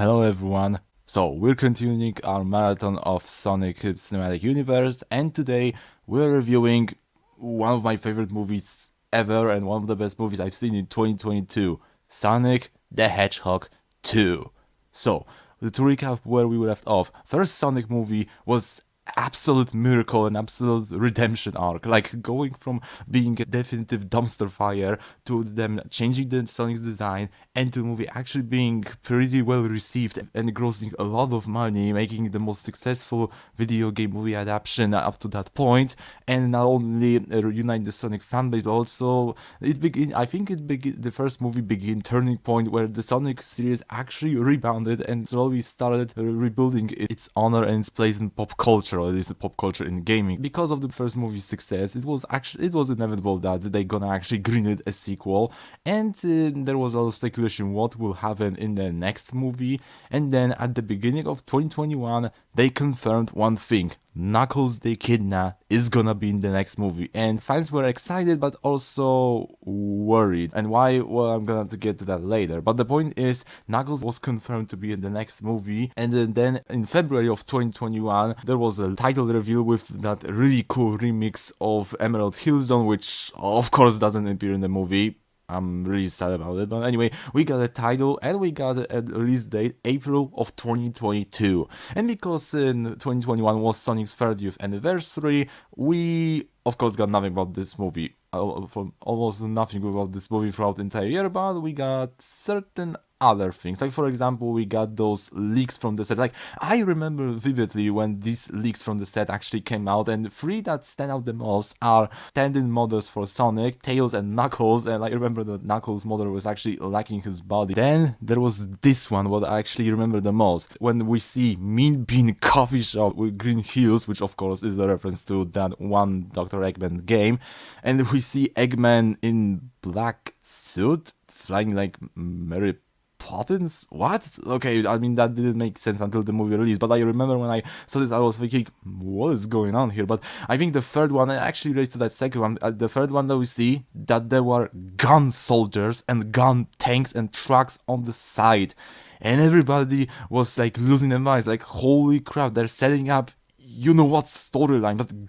Hello everyone. So we're continuing our marathon of Sonic Cinematic Universe, and today we're reviewing one of my favorite movies ever and one of the best movies I've seen in 2022, Sonic the Hedgehog 2. So, to recap where we left off, first Sonic movie was absolute miracle and absolute redemption arc, like going from being a definitive dumpster fire to them changing the Sonic's design and to the movie actually being pretty well received and grossing a lot of money, making the most successful video game movie adaptation up to that point, and not only reunite the Sonic fanbase, but also the first movie begin turning point where the Sonic series actually rebounded and slowly started rebuilding its honor and its place in pop culture, or at least pop culture in gaming. Because of the first movie's success, it was inevitable that they gonna actually greenlit a sequel, and there was a lot of speculation what will happen in the next movie. And then at the beginning of 2021, they confirmed one thing: Knuckles the Echidna is gonna be in the next movie, and fans were excited but also worried. And why? Well, I'm gonna get to that later. But the point is, Knuckles was confirmed to be in the next movie, and then in February of 2021, there was a title reveal with that really cool remix of Emerald Hill Zone, which of course doesn't appear in the movie. I'm really sad about it, but anyway, we got a title and we got a release date, April of 2022. And because 2021 was Sonic's 30th anniversary, we of course got nothing about this movie, from almost nothing about this movie throughout the entire year, but we got certain other things. Like, for example, we got those leaks from the set. Like, I remember vividly when these leaks from the set actually came out, and three that stand out the most are stand-in models for Sonic, Tails, and Knuckles. And I remember that Knuckles' model was actually lacking his body. Then there was this one, what I actually remember the most, when we see Mean Bean Coffee Shop with green heels, which of course is a reference to that one Dr. Eggman game, and we see Eggman in black suit flying like Mary Poppins? What? Okay, I mean, that didn't make sense until the movie release, but I remember when I saw this, I was thinking, what is going on here? But I think the third one, I actually relates to that second one, the third one that we see, that there were gun soldiers and gun tanks and trucks on the side, and everybody was like losing their minds, like, holy crap, they're setting up you know what storyline, that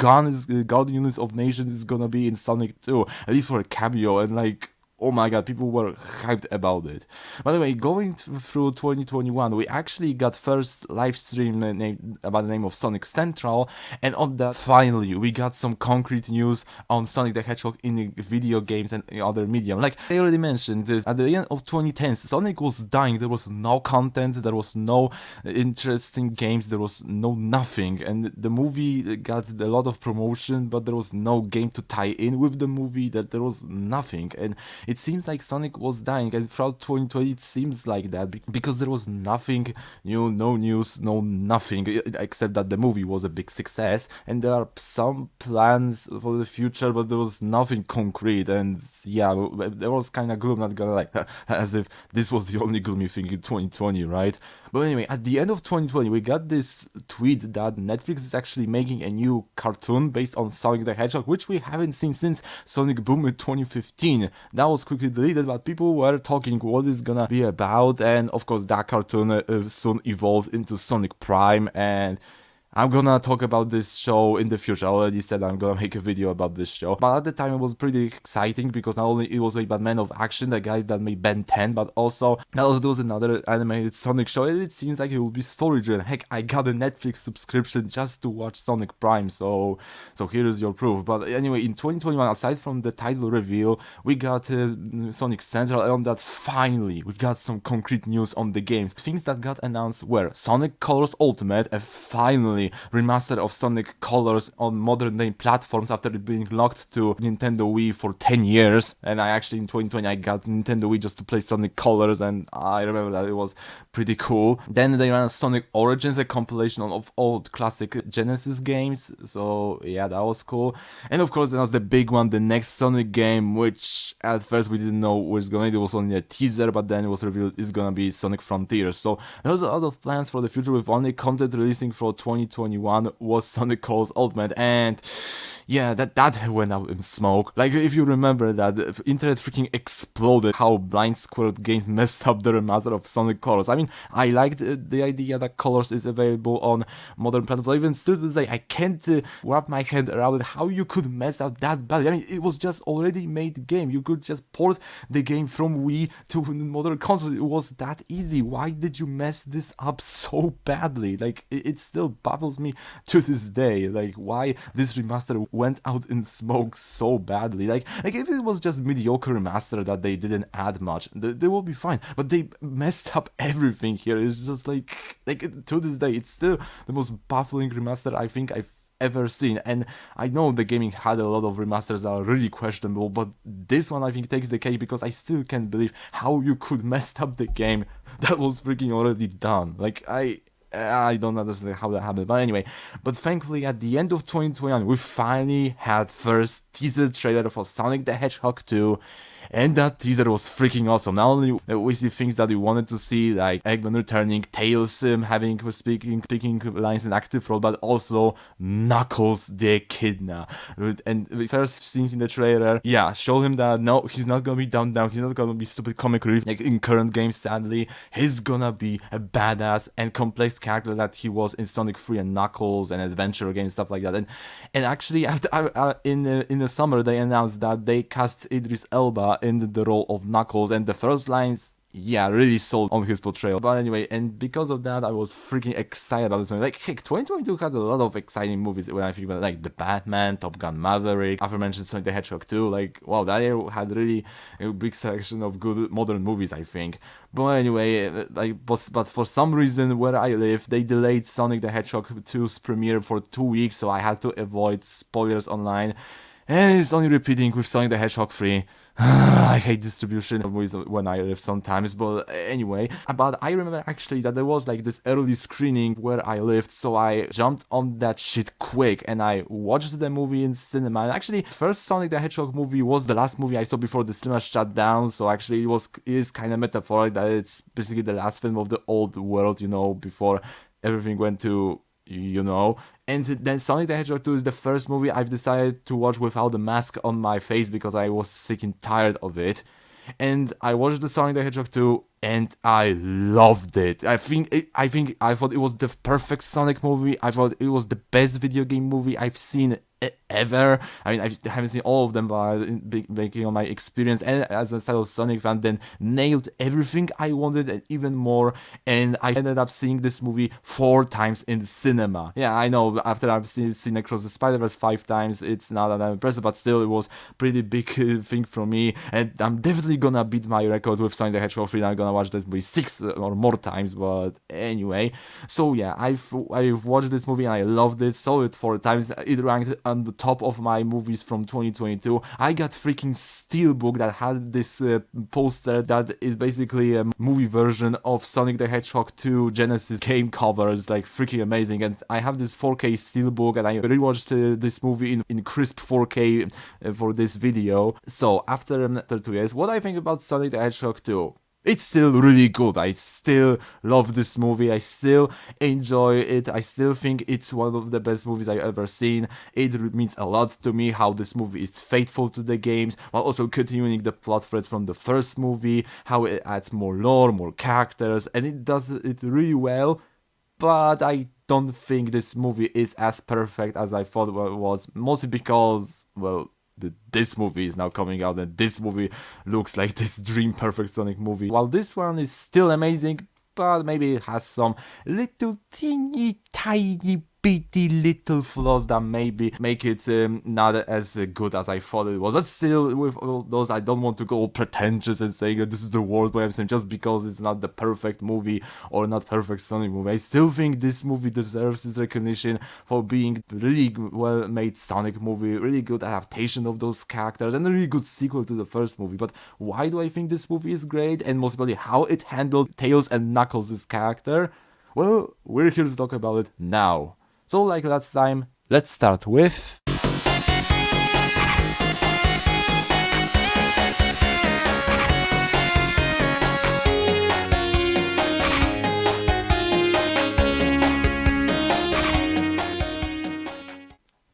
Guardian Units of Nations is gonna be in Sonic 2, at least for a cameo, and like, oh my god, people were hyped about it. By the way, going through 2021, we actually got first live stream about the name of Sonic Central, and on that, finally, we got some concrete news on Sonic the Hedgehog in video games and other medium. Like I already mentioned, this at the end of 2010s, Sonic was dying. There was no content, there was no interesting games, there was no nothing, and the movie got a lot of promotion, but there was no game to tie in with the movie, that there was nothing. And it seems like Sonic was dying, and throughout 2020 it seems like that, because there was nothing new, no news, no nothing, except that the movie was a big success, and there are some plans for the future, but there was nothing concrete. And yeah, there was kind of gloom, not gonna lie, as if this was the only gloomy thing in 2020, right? But anyway, at the end of 2020, we got this tweet that Netflix is actually making a new cartoon based on Sonic the Hedgehog, which we haven't seen since Sonic Boom in 2015. That was quickly deleted, but people were talking what it's gonna be about, and of course that cartoon soon evolved into Sonic Prime, and I'm gonna talk about this show in the future. I already said I'm gonna make a video about this show. But at the time it was pretty exciting, because not only it was made by Men of Action, the guys that made Ben 10, but also there was another animated Sonic show, and it seems like it will be story driven. Heck, I got a Netflix subscription just to watch Sonic Prime, so here is your proof. But anyway, in 2021, aside from the title reveal, we got Sonic Central, and on that, finally, we got some concrete news on the games. Things that got announced were Sonic Colors Ultimate, and finally remaster of Sonic Colors on modern day platforms after it being locked to Nintendo Wii for 10 years. And I actually, in 2020, I got Nintendo Wii just to play Sonic Colors, and I remember that it was pretty cool. Then they ran Sonic Origins, a compilation of old classic Genesis games, so yeah, that was cool. And of course, there was the big one, the next Sonic game, which at first we didn't know what it's gonna be. It was only a teaser, but then it was revealed it's gonna be Sonic Frontiers. So there was a lot of plans for the future, with only content releasing for 2021 was Sonic Colors Ultimate. And yeah, that went out in smoke. Like, if you remember that, the internet freaking exploded how Blind Squirrel Games messed up the remaster of Sonic Colors. I mean, I liked the idea that Colors is available on modern platforms, but even still to this day, I can't wrap my head around how you could mess up that badly. I mean, it was just already made game. You could just port the game from Wii to modern consoles. It was that easy. Why did you mess this up so badly? Like, it still baffles me to this day. Like, why this remaster went out in smoke so badly? Like if it was just mediocre remaster that they didn't add much, they will be fine. But they messed up everything here. It's just like to this day, it's still the most baffling remaster I think I've ever seen. And I know the gaming had a lot of remasters that are really questionable, but this one I think takes the cake, because I still can't believe how you could mess up the game that was freaking already done. Like, I don't understand how that happened, but anyway. But thankfully, at the end of 2021, we finally had first teaser trailer for Sonic the Hedgehog 2. And that teaser was freaking awesome. Not only we see things that we wanted to see, like Eggman returning, Tails speaking lines in active role, but also Knuckles the Echidna. And the first scenes in the trailer, yeah, show him that no, he's not gonna be dumbed down, he's not gonna be stupid comic relief like in current games, sadly. He's gonna be a badass and complex character that he was in Sonic 3 and Knuckles and adventure games, stuff like that. And actually, after in the summer, they announced that they cast Idris Elba in the role of Knuckles, and the first lines, yeah, really sold on his portrayal. But anyway, and because of that, I was freaking excited about it. Like, heck, 2022 had a lot of exciting movies when I think about it, like The Batman, Top Gun Maverick, aforementioned Sonic the Hedgehog 2. Like, wow, that year had really a big selection of good modern movies, I think. But anyway, but for some reason where I live, they delayed Sonic the Hedgehog 2's premiere for 2 weeks, so I had to avoid spoilers online. And it's only repeating with Sonic the Hedgehog 3. I hate distribution of movies when I live sometimes, but anyway. But I remember actually that there was like this early screening where I lived, so I jumped on that shit quick and I watched the movie in cinema. And actually, first Sonic the Hedgehog movie was the last movie I saw before the cinema shut down, so actually it is kind of metaphoric that it's basically the last film of the old world, before everything went to and then Sonic the Hedgehog 2 is the first movie I've decided to watch without a mask on my face because I was sick and tired of it. And I watched the Sonic the Hedgehog 2 and I loved it. I thought it was the perfect Sonic movie. I thought it was the best video game movie I've seen ever. I mean, I haven't seen all of them, but making on my experience and as a fellow Sonic fan, then nailed everything I wanted and even more. And I ended up seeing this movie 4 times in the cinema. Yeah, I know, after I've seen Across the Spider-Verse 5 times, it's not that impressive, but still it was pretty big thing for me. And I'm definitely gonna beat my record with Sonic the Hedgehog 3. I'm gonna watch this movie 6 or more times, but anyway. So yeah, I've watched this movie and I loved it. Saw it 4 times. It ranked on the top of my movies from 2022. I got freaking steelbook that had this poster that is basically a movie version of Sonic the Hedgehog 2 Genesis game cover. It's like freaking amazing. And I have this 4K steelbook and I rewatched this movie in crisp 4K for this video. So after 2 years, what I think about Sonic the Hedgehog 2? It's still really good. I still love this movie. I still enjoy it. I still think it's one of the best movies I've ever seen. It means a lot to me how this movie is faithful to the games, while also continuing the plot threads from the first movie, how it adds more lore, more characters, and it does it really well. But I don't think this movie is as perfect as I thought it was, mostly because, well, this movie is now coming out and this movie looks like this dream perfect Sonic movie, while this one is still amazing, but maybe it has some little teeny tiny bitty little flaws that maybe make it not as good as I thought it was. But still, with all those, I don't want to go pretentious and saying this is the worst way I've seen just because it's not the perfect movie or not perfect Sonic movie. I still think this movie deserves its recognition for being really well made Sonic movie, really good adaptation of those characters, and a really good sequel to the first movie. But why do I think this movie is great, and most importantly, how it handled Tails and Knuckles' character? Well, we're here to talk about it now. So like last time, let's start with...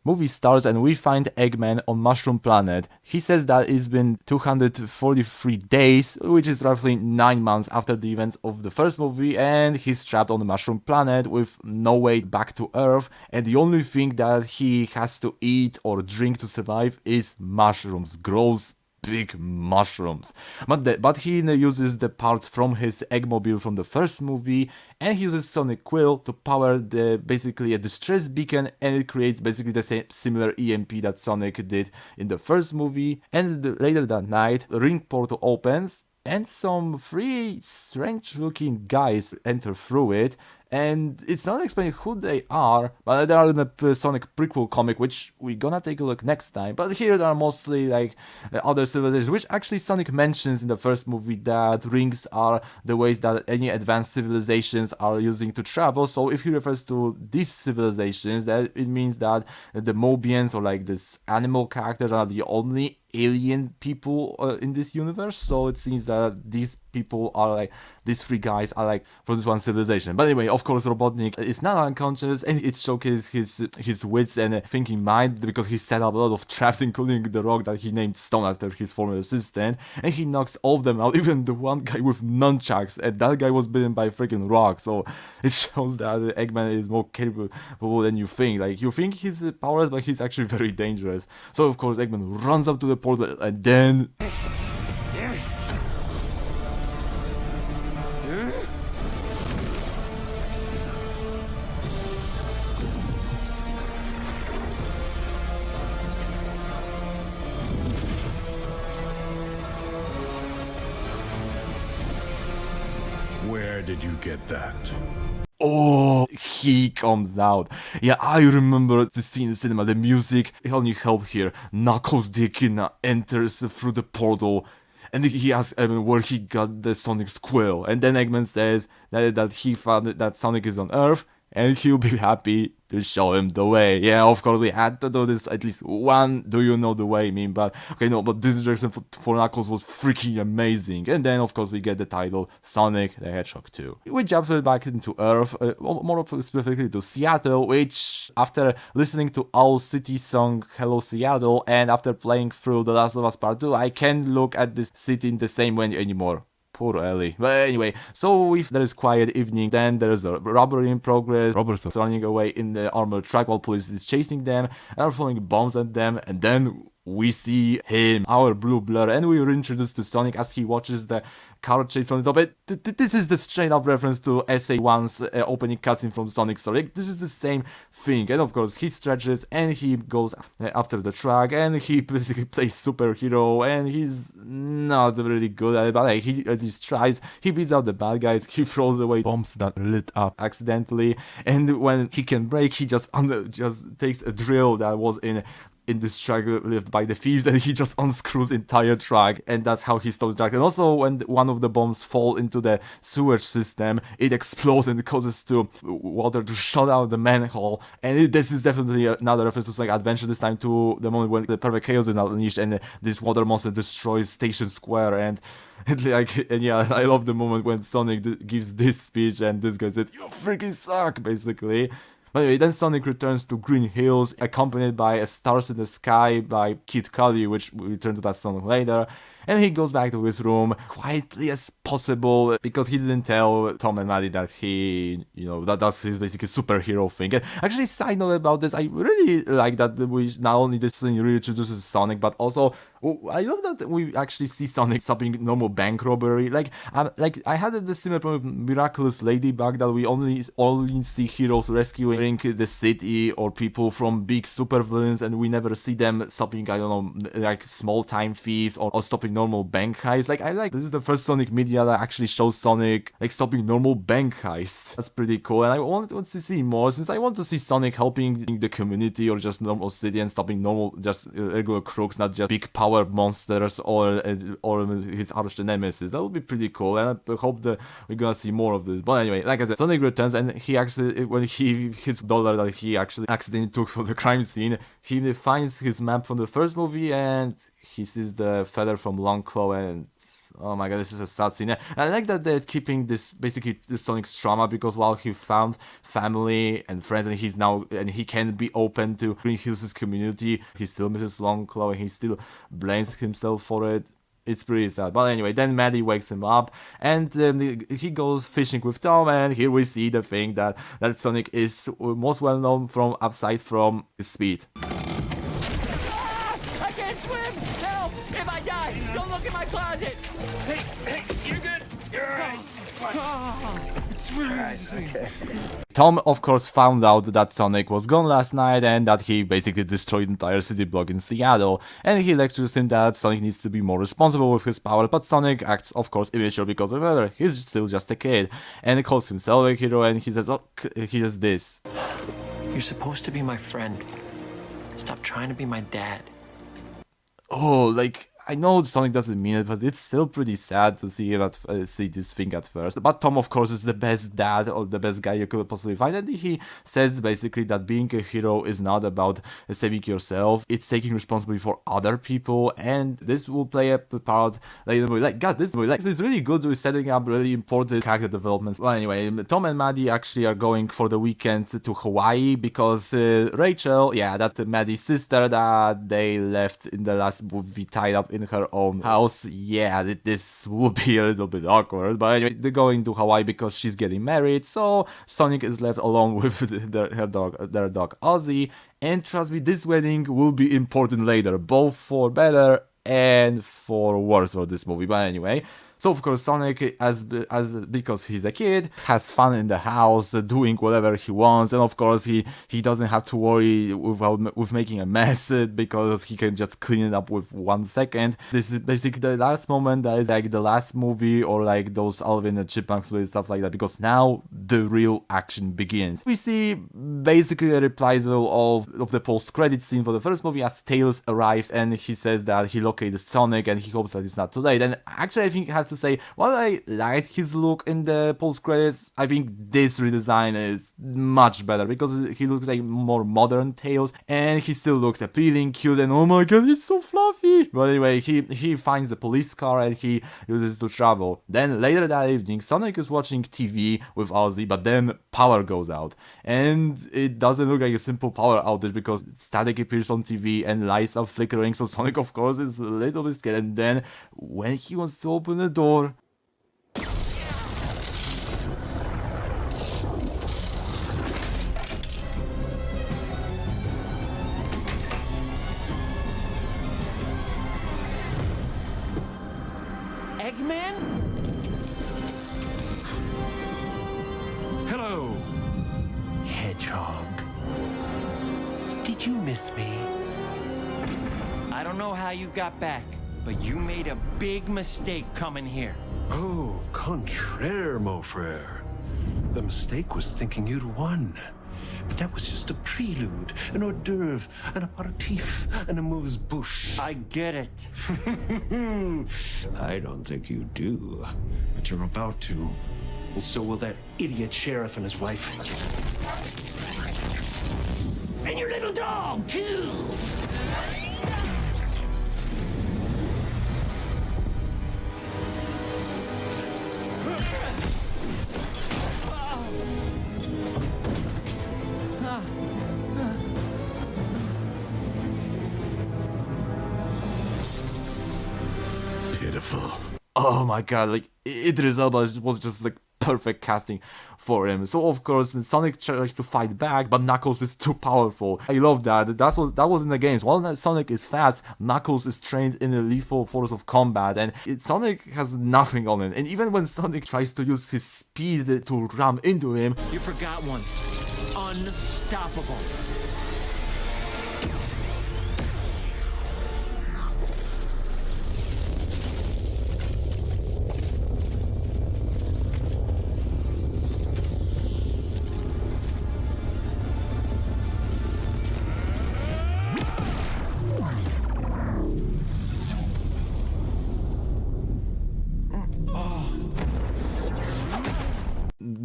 Movie starts and we find Eggman on Mushroom Planet. He says that it's been 243 days, which is roughly 9 months after the events of the first movie, and he's trapped on the Mushroom Planet with no way back to Earth, and the only thing that he has to eat or drink to survive is mushrooms. Gross big mushrooms. But he uses the parts from his Eggmobile from the first movie, and he uses Sonic Quill to power basically a distress beacon, and it creates basically the same similar EMP that Sonic did in the first movie. And later that night, the ring portal opens, and some three strange looking guys enter through it, and it's not explained who they are, but they are in the Sonic prequel comic, which we're gonna take a look next time. But here they are mostly like other civilizations, which actually Sonic mentions in the first movie that rings are the ways that any advanced civilizations are using to travel. So if he refers to these civilizations, that it means that the Mobians or like this animal characters are the only alien people in this universe. So it seems that these people are like, these three guys are like from this one civilization. But anyway, of course, Robotnik is not unconscious, and it showcases his wits and thinking mind, because he set up a lot of traps, including the rock that he named Stone after his former assistant, and he knocks all of them out, even the one guy with nunchucks, and that guy was bitten by a freaking rock. So it shows that Eggman is more capable than you think. Like, you think he's powerless, but he's actually very dangerous. So of course, Eggman runs up to the portal, and then Where did you get that? oh, he comes out. Yeah, I remember the scene in the cinema, the music. Only help here. Knuckles the Echidna enters through the portal, and he asks Eggman where he got the Sonic Squill. And then Eggman says that he found that Sonic is on Earth, and he'll be happy to show him the way. Yeah, of course, we had to do this at least one do you know the way meme, but okay, no, but this direction for Knuckles was freaking amazing. And then, of course, we get the title Sonic the Hedgehog 2. We jump back into Earth, more specifically to Seattle, which, after listening to Owl City's song Hello Seattle, and after playing through The Last of Us Part 2, I can't look at this city in the same way anymore. Poor Ellie. But anyway, so if there is quiet evening, then there is a robbery in progress. Robbers are running away in the armored truck while police is chasing them and are throwing bombs at them. And then we see him, our blue blur, and we are introduced to Sonic as he watches the car chase from the top. This is the straight up reference to SA1's opening cutscene from Sonic's story. This is the same thing, and of course he stretches and he goes after the truck, and he basically plays superhero, and he's not really good at it, but like, he at least tries. He beats out the bad guys, he throws away bombs that lit up accidentally, and when he can break, he just takes a drill that was in this truck left by the thieves, and he just unscrews the entire truck, and that's how he stops the truck. And also, when one of the bombs fall into the sewage system, it explodes and causes water to shut out the manhole. And this is definitely another reference to Sonic Adventure, this time to the moment when the perfect chaos is unleashed and this water monster destroys Station Square. And yeah, I love the moment when Sonic gives this speech and this guy said, "You freaking suck," basically. But anyway, then Sonic returns to Green Hills, accompanied by a Stars in the Sky by Kid Cudi, which we'll return to that song later. And he goes back to his room quietly as possible, because he didn't tell Tom and Maddie that he, that's his basically superhero thing. And actually, side note about this, I really like that we not only this scene really introduces Sonic, but also I love that we actually see Sonic stopping normal bank robbery. I had the similar problem with Miraculous Ladybug, that we only see heroes rescuing the city or people from big supervillains, and we never see them stopping, I don't know, like small time thieves or stopping normal bank heists. This is the first Sonic media that actually shows Sonic like stopping normal bank heists. That's pretty cool, and I want to see more, since I want to see Sonic helping the community or just normal city and stopping normal, just regular crooks, not just big power monsters or his arch nemesis. That would be pretty cool, and I hope that we're gonna see more of this. But anyway, like I said, Sonic returns, and he actually, when he hits dollar that he actually accidentally took from the crime scene, he finds his map from the first movie, and he sees the feather from Longclaw, and Oh my god, this is a sad scene. I like that they're keeping this basically the Sonic's trauma, because while he found family and friends and he can be open to Green Hills' community, he still misses Longclaw and he still blames himself for it. It's pretty sad. But anyway, then Maddie wakes him up and he goes fishing with Tom, and here we see the thing that Sonic is most well known from, aside from his speed. I can't swim! Help! If I die, don't look in my closet! Hey, you good? You're alright. It's really Okay. Tom, of course, found out that Sonic was gone last night and that he basically destroyed the entire city block in Seattle, and he lectures him that Sonic needs to be more responsible with his power, but Sonic acts, of course, immature because, remember, he's still just a kid, and he calls himself a hero, and he says, oh, he does this. You're supposed to be my friend. Stop trying to be my dad. Oh, like, I know Sonic doesn't mean it, but it's still pretty sad to see him see this thing at first. But Tom, of course, is the best dad or the best guy you could possibly find, and he says basically that being a hero is not about saving yourself; it's taking responsibility for other people, and this will play a part like in the movie. Like, God, this movie, like, it's really good with setting up really important character developments. Well, anyway, Tom and Maddie actually are going for the weekend to Hawaii because Rachel, yeah, that's Maddie's sister that they left in the last movie tied up in her own house. Yeah, this will be a little bit awkward, but anyway, they're going to Hawaii because she's getting married, so Sonic is left alone with their dog Ozzy, and trust me, this wedding will be important later, both for better and for worse for this movie. But anyway, so of course Sonic, as because he's a kid, has fun in the house, doing whatever he wants, and of course he doesn't have to worry with making a mess because he can just clean it up with 1 second. This is basically the last moment that is like the last movie or like those Alvin and Chipmunks with stuff like that, because now the real action begins. We see basically a reprisal of the post-credit scene for the first movie as Tails arrives and he says that he located Sonic and he hopes that it's not too late. And actually I think I have to say, while I liked his look in the post-credits, I think this redesign is much better because he looks like more modern Tails and he still looks appealing, cute, and oh my god, he's so fluffy. But anyway, he finds the police car and he uses it to travel. Then later that evening, Sonic is watching TV with Ozzy, but then power goes out. And it doesn't look like a simple power outage because static appears on TV and lights are flickering, so Sonic of course is a little bit scared, and then when he wants to open the door, Eggman? Hello, Hedgehog. Did you miss me? I don't know how you got back, but you made a big mistake coming here. Oh, contraire, mon frère. The mistake was thinking you'd won. But that was just a prelude, an hors d'oeuvre, an aperitif, an amuse-bouche. I get it. I don't think you do. But you're about to. And so will that idiot sheriff and his wife. And your little dog, too! Pitiful. oh my god, like Idris Elba was just like perfect casting for him. So of course Sonic tries to fight back, but Knuckles is too powerful. I love that. That was in the games. While Sonic is fast, Knuckles is trained in a lethal force of combat, and Sonic has nothing on him. And even when Sonic tries to use his speed to ram into him, You forgot one. Unstoppable.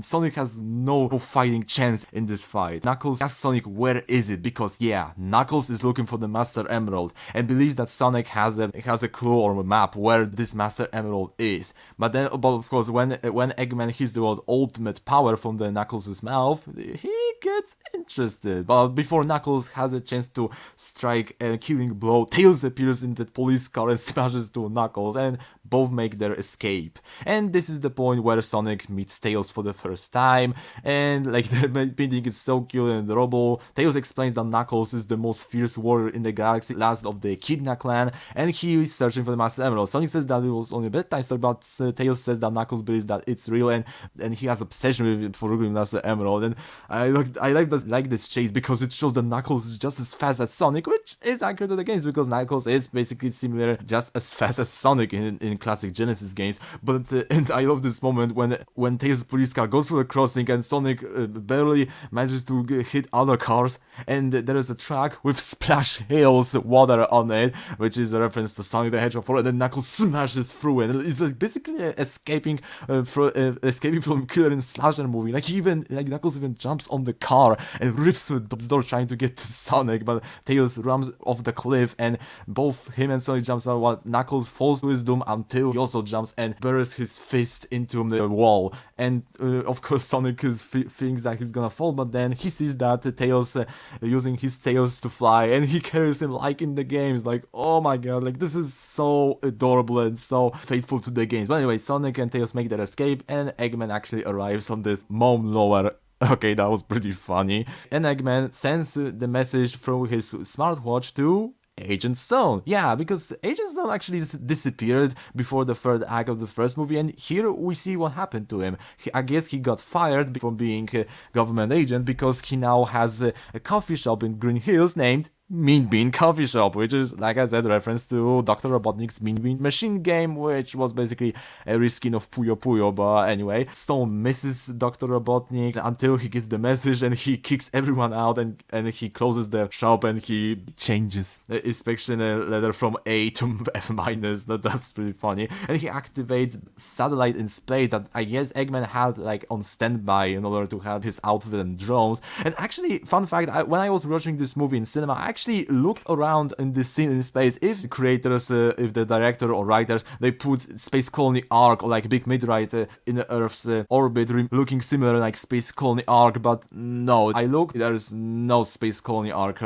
Sonic has no fighting chance in this fight. Knuckles asks Sonic where is it, because yeah, Knuckles is looking for the Master Emerald and believes that Sonic has a clue or a map where this Master Emerald is. But then, of course, when Eggman hears the word ultimate power from the Knuckles' mouth, he gets interested. But before Knuckles has a chance to strike a killing blow, Tails appears in the police car and smashes to Knuckles, and both make their escape. And this is the point where Sonic meets Tails for the first time, and like the painting is so cute and adorable. Tails explains that Knuckles is the most fierce warrior in the galaxy, last of the Echidna clan, and he is searching for the Master Emerald. Sonic says that it was only a bedtime story, but Tails says that Knuckles believes that it's real, and he has obsession with it for looking Master Emerald. And I like this chase because it shows that Knuckles is just as fast as Sonic, which is accurate to the games because Knuckles is basically similar, just as fast as Sonic in classic Genesis games. But and I love this moment when Tails' police car goes through a crossing and Sonic barely manages to hit other cars, and there is a track with splash hails water on it, which is a reference to Sonic the Hedgehog 4, and then Knuckles smashes through it. It's like basically escaping from killer and slasher movie. Knuckles even jumps on the car and rips through the door trying to get to Sonic, but Tails runs off the cliff and both him and Sonic jumps out while Knuckles falls to his doom until he also jumps and buries his fist into the wall. And of course Sonic thinks that he's gonna fall, but then he sees that Tails using his tails to fly, and he carries him like in the games. Like, oh my god, like this is so adorable and so faithful to the games. But anyway, Sonic and Tails make their escape, and Eggman actually arrives on this Mom Lower. Okay, that was pretty funny. And Eggman sends the message through his smartwatch to Agent Stone. Yeah, because Agent Stone actually disappeared before the third act of the first movie, and here we see what happened to him. I guess he got fired from being a government agent because he now has a coffee shop in Green Hills named Mean Bean Coffee Shop, which is, like I said, a reference to Dr. Robotnik's Mean Bean Machine game, which was basically a reskin of Puyo Puyo. But anyway, Stone misses Dr. Robotnik until he gets the message and he kicks everyone out, and he closes the shop and he changes the inspection letter from A to F-. That's pretty funny. And he activates satellite in space that I guess Eggman had like on standby in order to have his outfit and drones. And actually, fun fact, when I was watching this movie in cinema, I actually looked around in this scene in space if the creators, if the director or writers, they put Space Colony Arc or like Big Meteorite in the Earth's orbit looking similar like Space Colony Arc, but no, I looked, there is no Space Colony Arc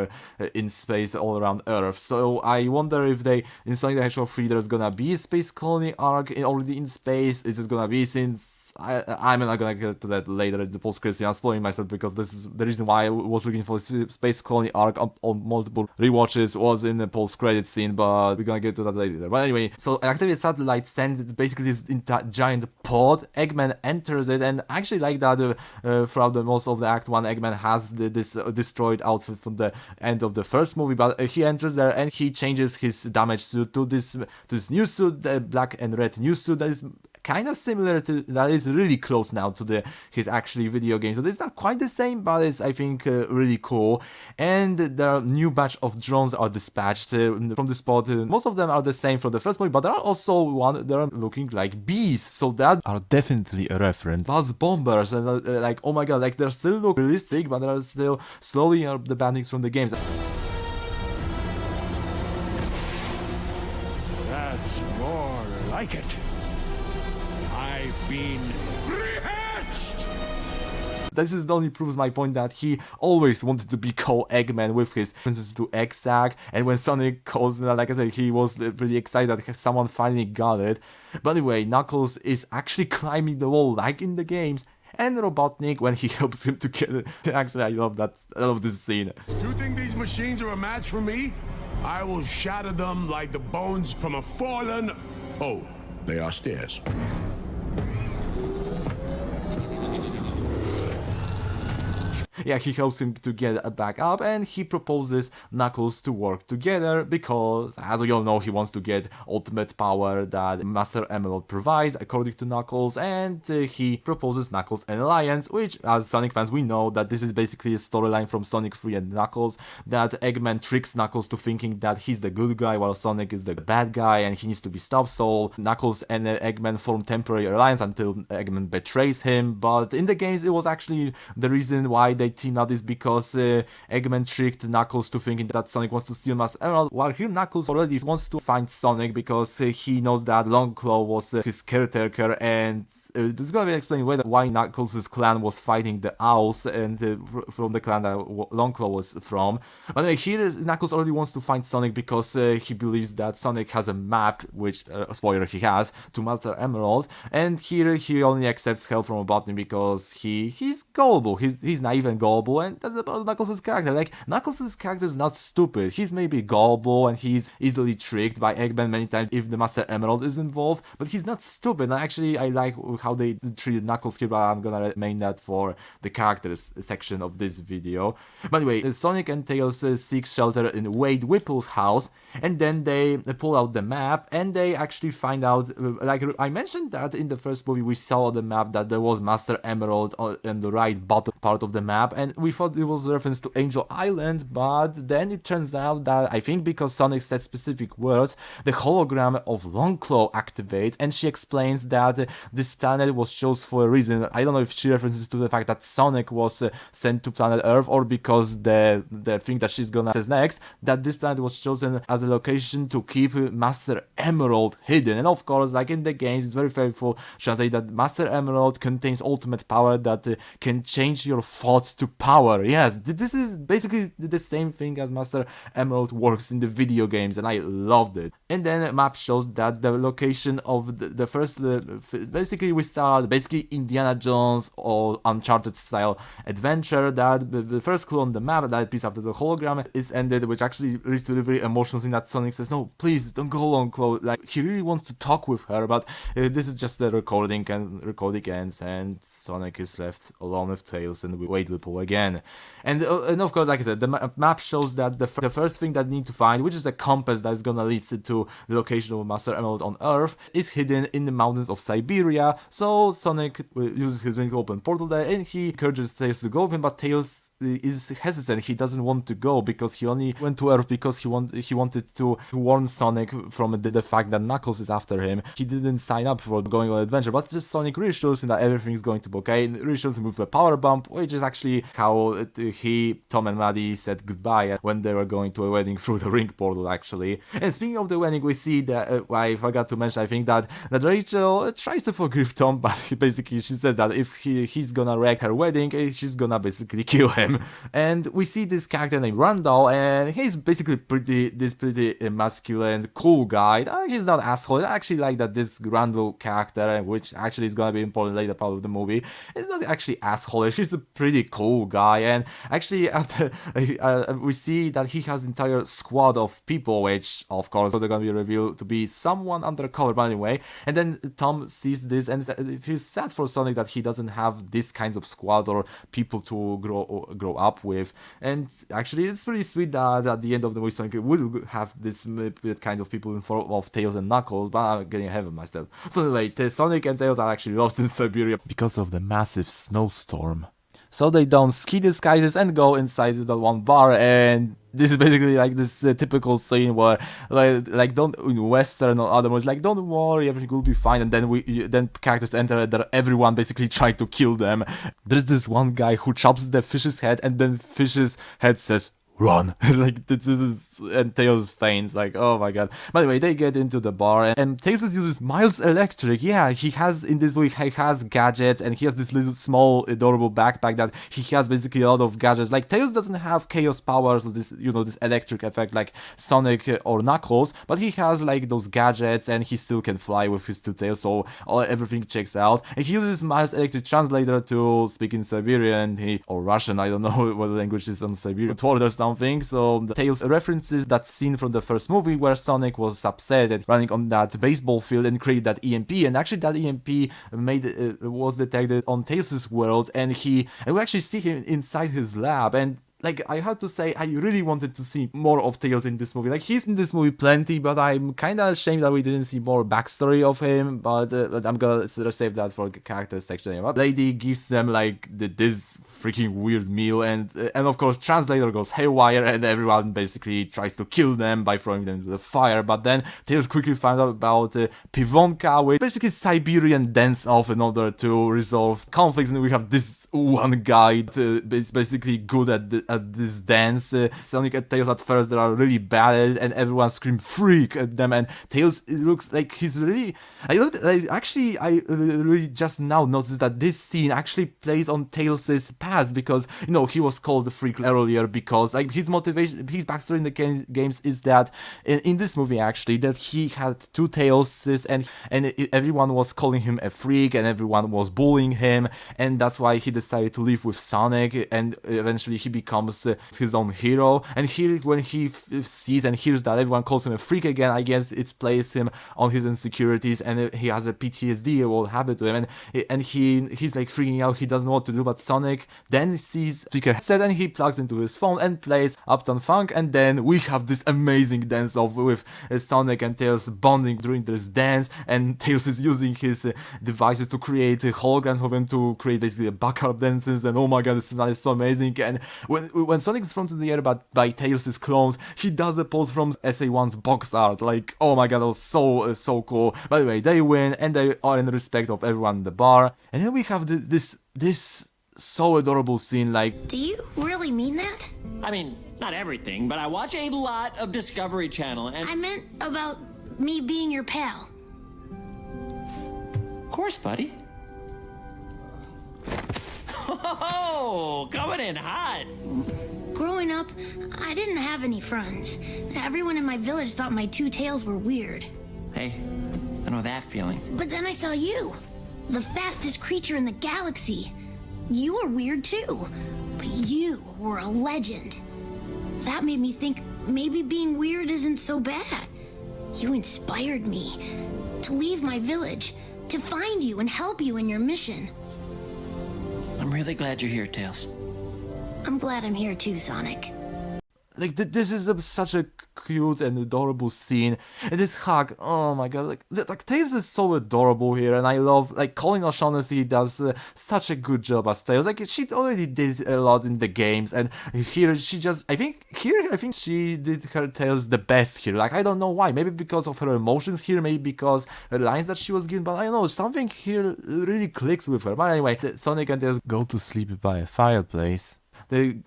in space all around Earth. So I wonder if in Sonic the Hedgehog 3 there's gonna be a Space Colony Arc already in space. Is it gonna be, since I'm not gonna get to that later in the post-credits. I'm spoiling myself because this is the reason why I was looking for Space Colony Arc on multiple rewatches was in the post-credit scene, but we're gonna get to that later. But anyway, so activate satellite sends basically this giant pod. Eggman enters it, and I actually like that throughout the most of the Act 1, Eggman has this destroyed outfit from the end of the first movie, but he enters there and he changes his damage suit to this new suit, the black and red new suit that is kind of similar to, that is really close now to his actually video game. So it's not quite the same, but it's, I think, really cool. And the new batch of drones are dispatched from the spot. Most of them are the same from the first movie, but there are also one that are looking like bees, so that are definitely a reference. Buzz bombers, and like, oh my god, like they still look realistic, but they're still slowly the bandings from the games. That's more like it. I've been rehatched! This is only proves my point that he always wanted to be called Eggman with his references to Egg-Sack, and when Sonic calls, like I said, he was pretty excited that someone finally got it. But anyway, Knuckles is actually climbing the wall like in the games, and Robotnik, when he helps him to get it. Actually, I love that. I love this scene. You think these machines are a match for me? I will shatter them like the bones from a fallen... Oh, they are stairs. yeah, he helps him to get back up, and he proposes Knuckles to work together because, as we all know, he wants to get ultimate power that Master Emerald provides, according to Knuckles, and he proposes Knuckles an alliance, which, as Sonic fans, we know that this is basically a storyline from Sonic 3 and Knuckles, that Eggman tricks Knuckles to thinking that he's the good guy while Sonic is the bad guy and he needs to be stopped, so Knuckles and Eggman form temporary alliance until Eggman betrays him. But in the games, it was actually the reason why they teamed up is because Eggman tricked Knuckles to thinking that Sonic wants to steal Master Emerald, while here Knuckles already wants to find Sonic because he knows that Longclaw was his caretaker, and this is gonna be explaining why Knuckles' clan was fighting the Owls and from the clan that Longclaw was from. But anyway, here Knuckles already wants to find Sonic because he believes that Sonic has a map, which, spoiler, he has, to Master Emerald, and here he only accepts help from a button because he's gullible, he's naive and gullible, and that's about Knuckles' character. Like, Knuckles' character is not stupid, he's maybe gullible and he's easily tricked by Eggman many times if the Master Emerald is involved, but he's not stupid. And actually, I like how they treated Knuckles here, but I'm gonna remain that for the characters section of this video. But anyway, Sonic and Tails seek shelter in Wade Whipple's house, and then they pull out the map, and they actually find out, like I mentioned that in the first movie we saw on the map that there was Master Emerald on the right bottom part of the map, and we thought it was a reference to Angel Island, but then it turns out that, I think because Sonic said specific words, the hologram of Longclaw activates, and she explains that this planet was chosen for a reason. I don't know if she references to the fact that Sonic was sent to planet Earth, or because the thing that she's gonna say next, that this planet was chosen as a location to keep Master Emerald hidden. And of course, like in the games, it's very faithful to say that Master Emerald contains ultimate power that can change your thoughts to power. Yes, this is basically the same thing as Master Emerald works in the video games, and I loved it. And then a map shows that the location of the first, basically we start Indiana Jones or Uncharted style adventure, that the first clue on the map, that piece after the hologram, is ended, which actually leads to a very emotional scene that Sonic says, "No, please don't go on, Chloe." Like, he really wants to talk with her, but this is just the recording, and recording ends, and Sonic is left alone with Tails and Wade Whipple again. And of course, like I said, the map shows that the first thing that you need to find, which is a compass that's gonna lead to the location of Master Emerald on Earth, is hidden in the mountains of Siberia. So Sonic uses his ring to open portal there, and he encourages Tails to go with him, but Tails is hesitant. He doesn't want to go because he only went to Earth because he wanted to warn Sonic from the fact that Knuckles is after him. He didn't sign up for going on an adventure, but just Sonic reassures him that everything's going to be okay, and reassures him with a power bump, which is actually how Tom and Maddie said goodbye when they were going to a wedding through the ring portal, actually. And speaking of the wedding, we see that I forgot to mention, I think, that Rachel tries to forgive Tom, but basically she says that if he's gonna wreck her wedding, she's gonna basically kill him. And we see this character named Randall, and he's basically pretty masculine, cool guy. He's not asshole. I actually like that this Randall character, which actually is gonna be important later part of the movie, is not actually asshole. He's a pretty cool guy, and actually after we see that he has entire squad of people, which of course they're gonna be revealed to be someone undercover, but anyway. And then Tom sees this and feels sad for Sonic that he doesn't have this kinds of squad or people to grow up with. And actually, it's pretty sweet that at the end of the movie, Sonic will have this kind of people in form of Tails and Knuckles, but I'm getting ahead of myself. So anyway, Sonic and Tails are actually lost in Siberia because of the massive snowstorm. So they don't ski disguises and go inside the one bar, and this is basically like this typical scene where like don't, in Western or other movies, like, don't worry, everything will be fine, and then characters enter and everyone basically trying to kill them. There's this one guy who chops the fish's head, and then fish's head says, "Run!" Like, this is, and Tails faints, like, oh my god. But anyway, they get into the bar, and Tails uses Miles Electric. Yeah, he has, in this movie, he has gadgets, and he has this little small adorable backpack that he has basically a lot of gadgets. Like, Tails doesn't have chaos powers or this, this electric effect like Sonic or Knuckles, but he has like those gadgets, and he still can fly with his two tails, so everything checks out. And he uses Miles Electric translator to speak in Siberian, or Russian, I don't know what language is on Siberia, to order some something. So the Tails references that scene from the first movie where Sonic was upset at running on that baseball field and created that EMP, and actually that EMP was detected on Tails' world, and we actually see him inside his lab. And like, I have to say, I really wanted to see more of Tails in this movie. Like, he's in this movie plenty, but I'm kind of ashamed that we didn't see more backstory of him. But I'm gonna sort of save that for the characters section. But Lady gives them like this freaking weird meal, and of course translator goes haywire, and everyone basically tries to kill them by throwing them into the fire. But then Tails quickly finds out about Pivonka, which basically Siberian dance off in order to resolve conflicts, and we have this one guy is basically good at this dance. Sonic and Tails at first they are really bad at it, and everyone scream freak at them, and Tails, it looks like he's really I really just now noticed that this scene actually plays on Tails' past, because you know he was called the freak earlier because like his motivation, his backstory in the games is that in this movie actually that he had two Tailses, and everyone was calling him a freak and everyone was bullying him, and that's why he decided to live with Sonic, and eventually he becomes his own hero. And here, when he sees and hears that everyone calls him a freak again, I guess it plays him on his insecurities, and he has a PTSD what happened to him, and he's like freaking out. He doesn't know what to do, but Sonic then sees speaker headset and he plugs into his phone and plays Uptown Funk, and then we have this amazing dance off with Sonic and Tails bonding during this dance, and Tails is using his devices to create holograms of him to create basically a backup dances, and oh my god, this is so amazing. And when Sonic is thrown to the air by Tails' clones, he does a pose from SA1's box art, like oh my god, that was so cool. By the way, they win and they are in respect of everyone in the bar, and then we have this so adorable scene. Like, do you really mean that? I mean, not everything, but I watch a lot of Discovery Channel, and I meant about me being your pal. of course, buddy. Oh, coming in hot. Growing up, I didn't have any friends. Everyone in my village thought my two tails were weird. Hey, I know that feeling. But then I saw you, the fastest creature in the galaxy. You were weird too, but you were a legend. That made me think maybe being weird isn't so bad. You inspired me to leave my village, to find you and help you in your mission. I'm really glad you're here, Tails. I'm glad I'm here too, Sonic. like this is such a cute and adorable scene, and this hug, oh my god, like Tails is so adorable here, and I love like Colin O'Shaughnessy does such a good job as Tails. Like she already did a lot in the games, and here she just I think she did her Tails the best here. Like I don't know why, maybe because of her emotions here, maybe because her lines that she was given, but I don't know, something here really clicks with her. But anyway, Sonic and Tails go to sleep by a fireplace.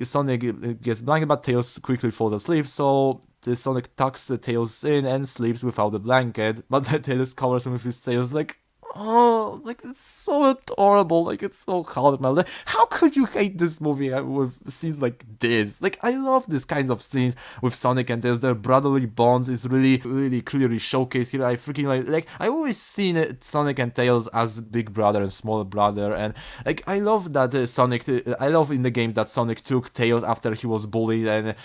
Sonic gets blanket, but Tails quickly falls asleep, so the Sonic tucks Tails in and sleeps without the blanket, but the Tails covers him with his tails. Like, oh, like it's so adorable, like it's so heartfelt. How could you hate this movie with scenes like this? Like I love these kinds of scenes with Sonic and Tails. Their brotherly bond is really clearly showcased here. I freaking like I always seen Sonic and Tails as big brother and small brother, and like I love that I love in the games that Sonic took Tails after he was bullied, and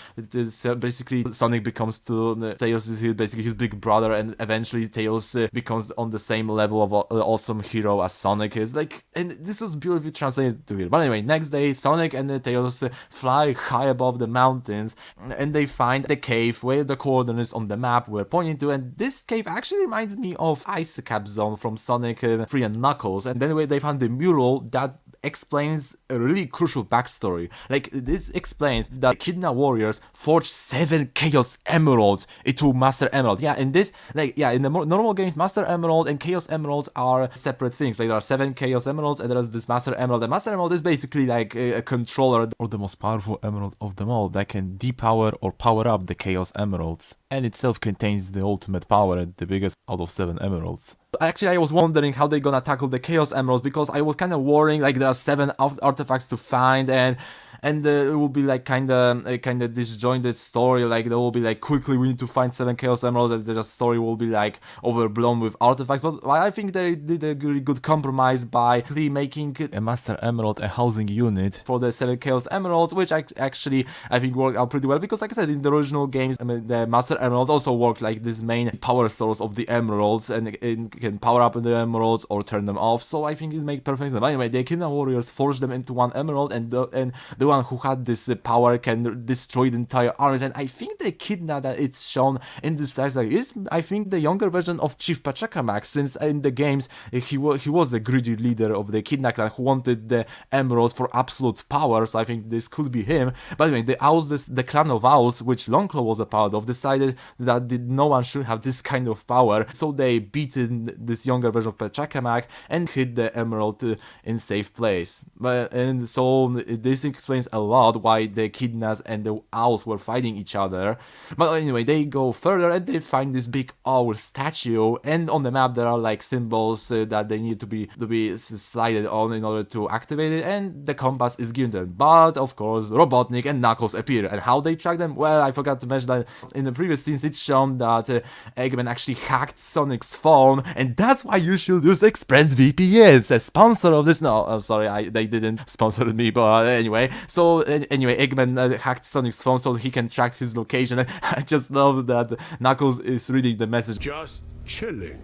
basically Sonic becomes to Tails is basically his big brother, and eventually Tails becomes on the same level of awesome hero as Sonic is. Like, and this was beautifully translated to here. But anyway, next day Sonic and Tails fly high above the mountains, and they find the cave where the coordinates on the map were pointing to, and this cave actually reminds me of Ice Cap Zone from Sonic 3 and Knuckles. And then they found the mural that explains a really crucial backstory. Like this explains that Echidna warriors forged 7 Chaos Emeralds into Master Emerald. Yeah, in this, like, yeah, in the normal games, Master Emerald and Chaos Emeralds are separate things. Like there are 7 Chaos Emeralds and there is this Master Emerald. The Master Emerald is basically like a controller or the most powerful emerald of them all that can depower or power up the Chaos Emeralds, and itself contains the ultimate power and the biggest out of 7 emeralds. Actually, I was wondering how they're gonna tackle the Chaos Emeralds, because I was kind of worrying, like there are 7 artifacts to find, and and it will be like kind of disjointed story. Like there will be like quickly we need to find 7 Chaos Emeralds, and the story will be like overblown with artifacts. But I think they did a really good compromise by making a Master Emerald a housing unit for the 7 Chaos Emeralds, which actually I think worked out pretty well, because like I said, in the original games, I mean, the Master Emerald also worked like this main power source of the emeralds, and it can power up the emeralds or turn them off. So I think it makes perfect sense. But anyway, the Echidna warriors forged them into one emerald, and the one who had this power can destroy the entire armies. And I think the Echidna that it's shown in this flashback is, I think, the younger version of Chief Pachacamac, since in the games he was the greedy leader of the Echidna clan who wanted the emeralds for absolute power. So I think this could be him. But anyway, the owls, the clan of owls, which Longclaw was a part of, decided that no one should have this kind of power. So they beaten this younger version of Pachacamac and hid the emerald in safe place. And so this explains a lot why the Echidnas and the owls were fighting each other. But anyway, they go further and they find this big owl statue, and on the map there are like symbols that they need to be slided on in order to activate it, and the compass is given them. But of course, Robotnik and Knuckles appear, and how they track them? Well, I forgot to mention that in the previous scenes it's shown that Eggman actually hacked Sonic's phone, and that's why you should use ExpressVPN, a sponsor of this. No, I'm sorry, they didn't sponsor me, but anyway. So anyway, Eggman hacked Sonic's phone so he can track his location. And I just love that Knuckles is reading the message. Just chilling,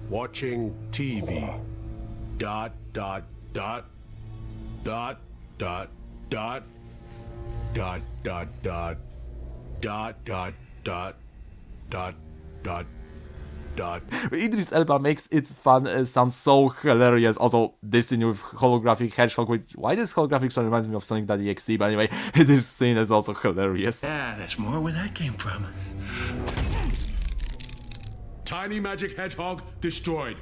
watching TV. Dot, dot, dot, dot, dot, dot, dot, dot, dot, dot, dot, dot, dot, dot. Idris Elba makes it fun sound so hilarious. Also, this scene with holographic hedgehog, which, why this holographic song reminds me of Sonic.exe, but anyway, this scene is also hilarious. Yeah, that's more where that came from. Tiny magic hedgehog destroyed.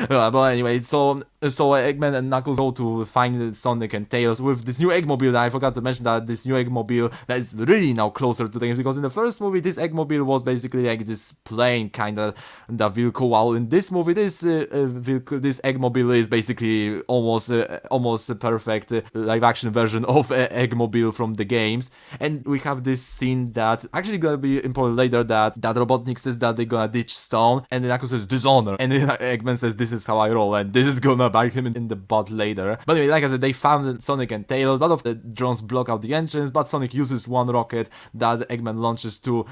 But anyway, so Eggman and Knuckles go to find Sonic and Tails with this new Eggmobile. I forgot to mention that this new Eggmobile that is really now closer to the game, because in the first movie this Eggmobile was basically like this plane kind of the vehicle, while in this movie this Eggmobile is basically almost a perfect live action version of Eggmobile from the games. And we have this scene that actually gonna be important later, that Robotnik says that they're gonna ditch Stone, and then Knuckles says dishonor, and then Eggman says this is how I roll, and this is gonna bite him in the butt later. But anyway, like I said, they found Sonic and Tails. A lot of the drones block out the entrance, but Sonic uses one rocket that Eggman launches to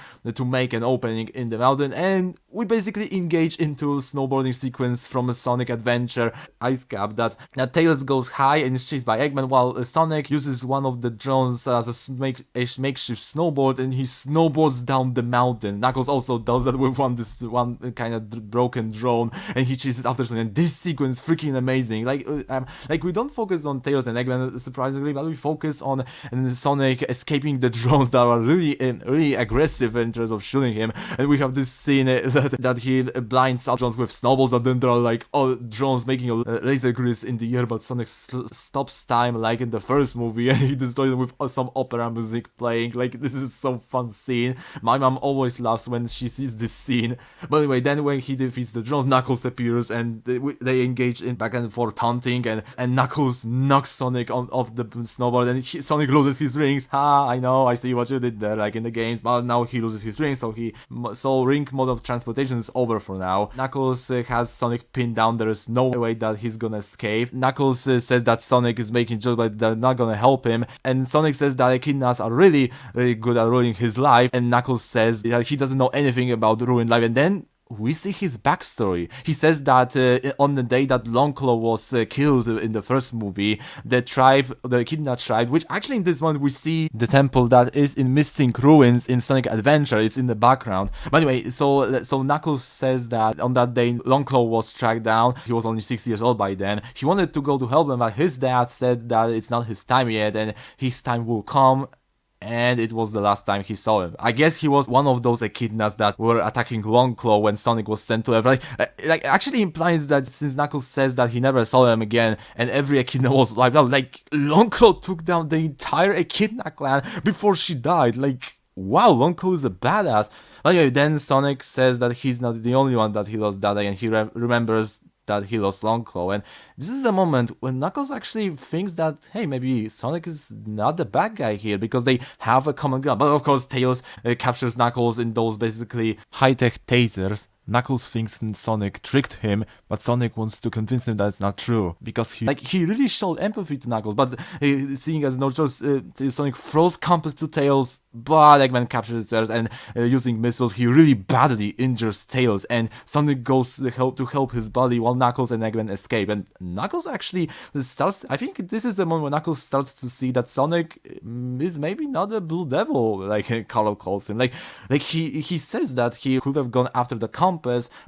make an opening in the mountain, and we basically engage into snowboarding sequence from a Sonic Adventure ice cap that Tails goes high and is chased by Eggman, while Sonic uses one of the drones as a makeshift snowboard, and he snowboards down the mountain. Knuckles also does that with one kind of broken drone, and he chases after Sonic. And this sequence is freaking amazing. Like we don't focus on Tails and Eggman surprisingly, but we focus on Sonic escaping the drones that are really aggressive in terms of shooting him. And we have this scene that he blinds out drones with snowballs, and then there are like all drones making a laser grid in the air, but Sonic stops time like in the first movie, and he destroys them with some opera music playing. Like, this is so fun scene. My mom always laughs when she sees this scene. But anyway, then when he defeats the drones, Knuckles appears, and they engage in back and forth taunting, and Knuckles knocks Sonic off the snowboard, and Sonic loses his rings. I know, I see what you did there, like in the games, but now he loses his rings, so ring mode of transportation is over for now. Knuckles has Sonic pinned down. There is no way that he's gonna escape. Knuckles says that Sonic is making jokes, but they're not gonna help him, and Sonic says that Echidnas are really, really good at ruining his life, and Knuckles says that he doesn't know anything about ruined life, and then we see his backstory. He says that on the day that Longclaw was killed in the first movie, the Echidna tribe, which actually in this one we see the temple that is in Missing Ruins in Sonic Adventure, it's in the background. But anyway, so Knuckles says that on that day Longclaw was tracked down. He was only 6 years old by then. He wanted to go to help him, but his dad said that it's not his time yet, and his time will come. And it was the last time he saw him. I guess he was one of those Echidnas that were attacking Longclaw when Sonic was sent to Earth. Like actually implies that since Knuckles says that he never saw him again, and every Echidna was like, Longclaw took down the entire Echidna clan before she died. Like, wow, Longclaw is a badass. Anyway, then Sonic says that he's not the only one that he lost that day, and he remembers that he lost Longclaw. And this is the moment when Knuckles actually thinks that, hey, maybe Sonic is not the bad guy here, because they have a common ground. But of course, Tails captures Knuckles in those basically high-tech tasers. Knuckles thinks Sonic tricked him, but Sonic wants to convince him that it's not true, because he really showed empathy to Knuckles, but seeing as no choice, Sonic throws compass to Tails, but Eggman captures Tails, and using missiles, he really badly injures Tails, and Sonic goes to help his buddy while Knuckles and Eggman escape. And Knuckles actually starts, I think this is the moment when Knuckles starts to see that Sonic is maybe not a Blue Devil, like Carl calls him. Like he says that he could have gone after the compass,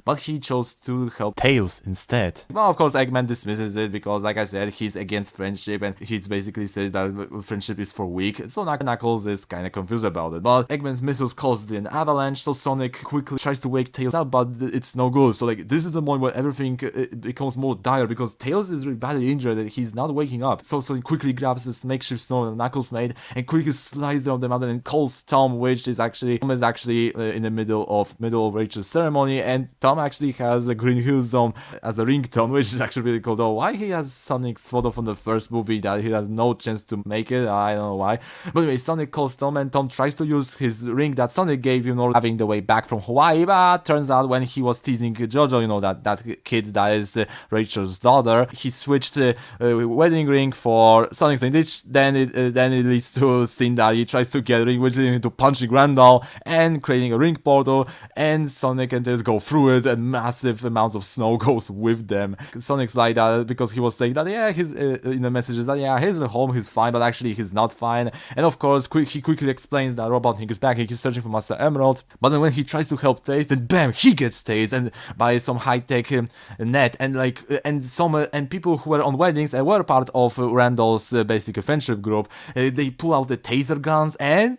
but he chose to help Tails instead. Well, of course, Eggman dismisses it because, like I said, he's against friendship, and he basically says that friendship is for weak. So Knuckles is kind of confused about it. But Eggman's missiles caused an avalanche, so Sonic quickly tries to wake Tails up, but it's no good. So like this is the moment where everything becomes more dire, because Tails is really badly injured and he's not waking up. So Sonic quickly grabs this makeshift snow that Knuckles made and quickly slides down the mountain and calls Tom, which is actually in the middle of Rachel's ceremony, and Tom actually has a Green Hill Zone as a ringtone, which is actually really cool. Though why he has Sonic's photo from the first movie that he has no chance to make it, I don't know why. But anyway, Sonic calls Tom, and Tom tries to use his ring that Sonic gave him, having the way back from Hawaii, but turns out when he was teasing Jojo, that kid that is Rachel's daughter, he switched wedding ring for Sonic's ring. Then it leads to a scene that he tries to get a ring, which leads into punching Randall and creating a ring portal, and Sonic and Tails go through it, and massive amounts of snow goes with them. Sonic's like that because he was saying that he's in the messages that he's at home, he's fine, but actually he's not fine. And of course, he quickly explains that Robotnik is back, he's searching for Master Emerald. But then when he tries to help Tails, then bam, he gets tased and by some high-tech net, and people who were on weddings and were part of Randall's basic friendship group, they pull out the taser guns, and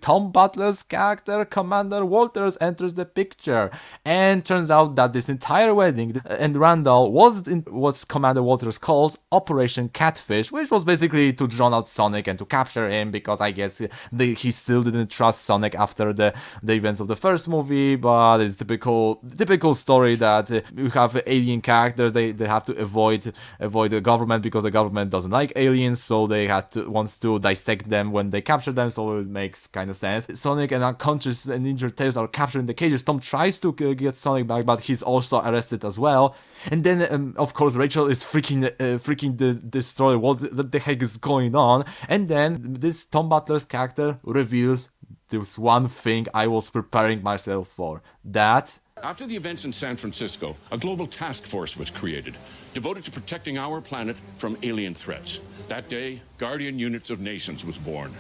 Tom Butler's character, Commander Walters, enters the picture. And turns out that this entire wedding and Randall was what Commander Walters calls Operation Catfish, which was basically to drown out Sonic and to capture him, because I guess he still didn't trust Sonic after the events of the first movie. But it's typical story that you have alien characters, they have to avoid the government because the government doesn't like aliens, so they want to dissect them when they capture them, so it makes kind of sense. Sonic and unconscious and injured Tails are captured in the cages. Tom tries to get Sonic back, but he's also arrested as well. And then, of course, Rachel is freaking destroyed. What the heck is going on? And then this Tom Butler's character reveals this one thing I was preparing myself for. That after the events in San Francisco, a global task force was created, devoted to protecting our planet from alien threats. That day, Guardian Units of Nations was born.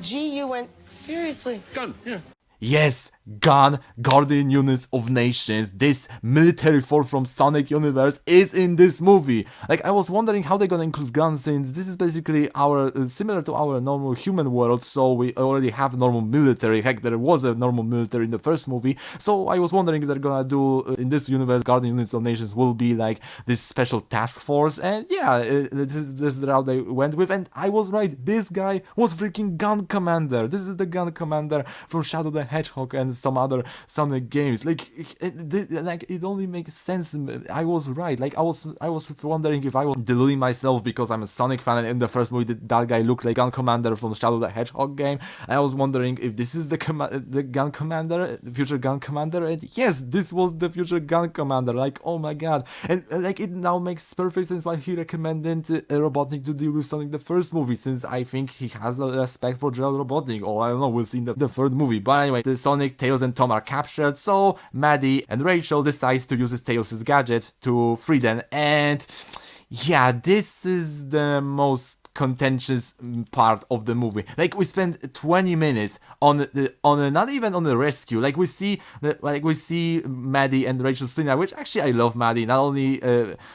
GUN. Seriously? Gun, yeah. Yes, GUN, Guardian Units of Nations, this military force from Sonic Universe is in this movie. Like, I was wondering how they're gonna include GUN, since this is basically similar to our normal human world, so we already have normal military. Heck, there was a normal military in the first movie, so I was wondering if they're gonna do, in this universe, Guardian Units of Nations will be like this special task force, and yeah, this is the route they went with, and I was right, this guy was freaking Gun Commander. This is the Gun Commander from Shadow the Hedgehog and some other Sonic games. Like it only makes sense. I was right. Like I was wondering if I was deluding myself because I'm a Sonic fan, and in the first movie that guy looked like Gun Commander from Shadow the Hedgehog game. I was wondering if this is the Gun Commander, future Gun Commander, and yes, this was the future Gun Commander. Like, oh my god. And like it now makes perfect sense why he recommended Robotnik to deal with Sonic the first movie, since I think he has a respect for Gerald Robotnik, or I don't know, we'll see in the third movie. But anyway, the Sonic, Tails, and Tom are captured, so Maddie and Rachel decides to use Tails' gadget to free them, and yeah, this is the most contentious part of the movie. Like, we spend 20 minutes on not even on the rescue. Like, we see Maddie and Rachel Splinter, which actually I love Maddie. Not only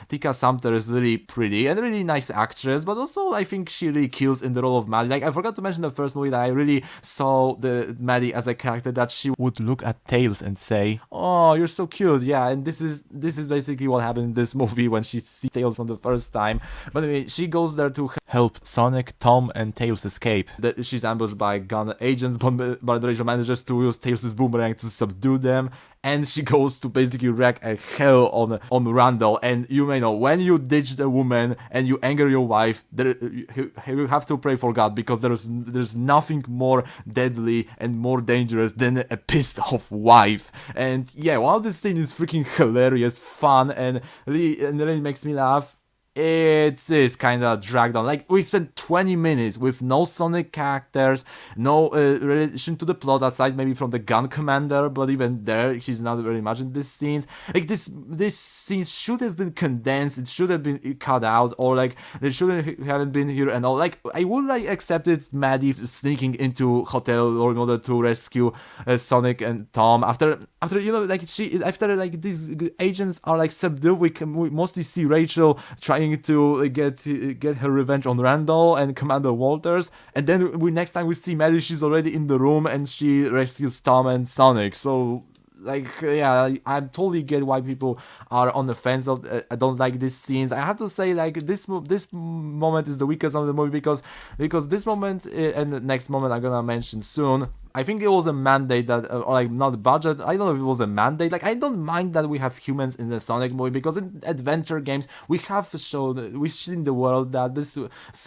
Tika Sumpter is really pretty and a really nice actress, but also I think she really kills in the role of Maddie. Like, I forgot to mention the first movie that I really saw the Maddie as a character that she would look at Tails and say, "Oh, you're so cute." Yeah, and this is basically what happened in this movie when she sees Tails for the first time. But anyway, she goes there to help help Sonic, Tom, and Tails escape. She's ambushed by gun agents, but Rachel manages to use Tails' boomerang to subdue them, and she goes to basically wreak a hell on Randall. And you may know, when you ditch a woman and you anger your wife, you have to pray for God, because there's nothing more deadly and more dangerous than a pissed off wife. And yeah, while this scene is freaking hilarious, fun, and really makes me laugh, it is kind of dragged on. Like, we spent 20 minutes with no Sonic characters, no relation to the plot aside maybe from the gun commander, but even there, she's not very much in these scenes. Like, this scene should have been condensed, it should have been cut out, or like, they shouldn't haven't been here and all. Like, I would like accepted Maddie sneaking into hotel or in order to rescue Sonic and Tom after you know, like, after like these agents are like subdued, we mostly see Rachel trying to get her revenge on Randall and Commander Walters, and then next time we see Maddie, she's already in the room and she rescues Tom and Sonic. So like, yeah, I totally get why people are on the fence of I don't like these scenes. I have to say, like, this moment is the weakest of the movie, because this moment and the next moment I'm gonna mention soon, I think it was a mandate that, or like, not budget, I don't know if it was a mandate. Like, I don't mind that we have humans in the Sonic movie, because in adventure games we have shown, we've seen the world, that this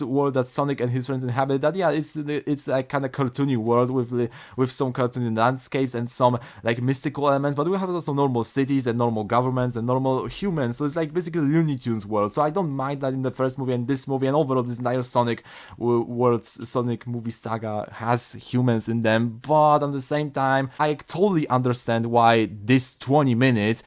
world that Sonic and his friends inhabit, that yeah, it's like kind of cartoony world with some cartoony landscapes and some like mystical elements, but we have also normal cities and normal governments and normal humans, so it's like basically Looney Tunes world. So I don't mind that in the first movie and this movie and overall this entire Sonic world, Sonic movie saga has humans in them. But at the same time, I totally understand why this 20 minutes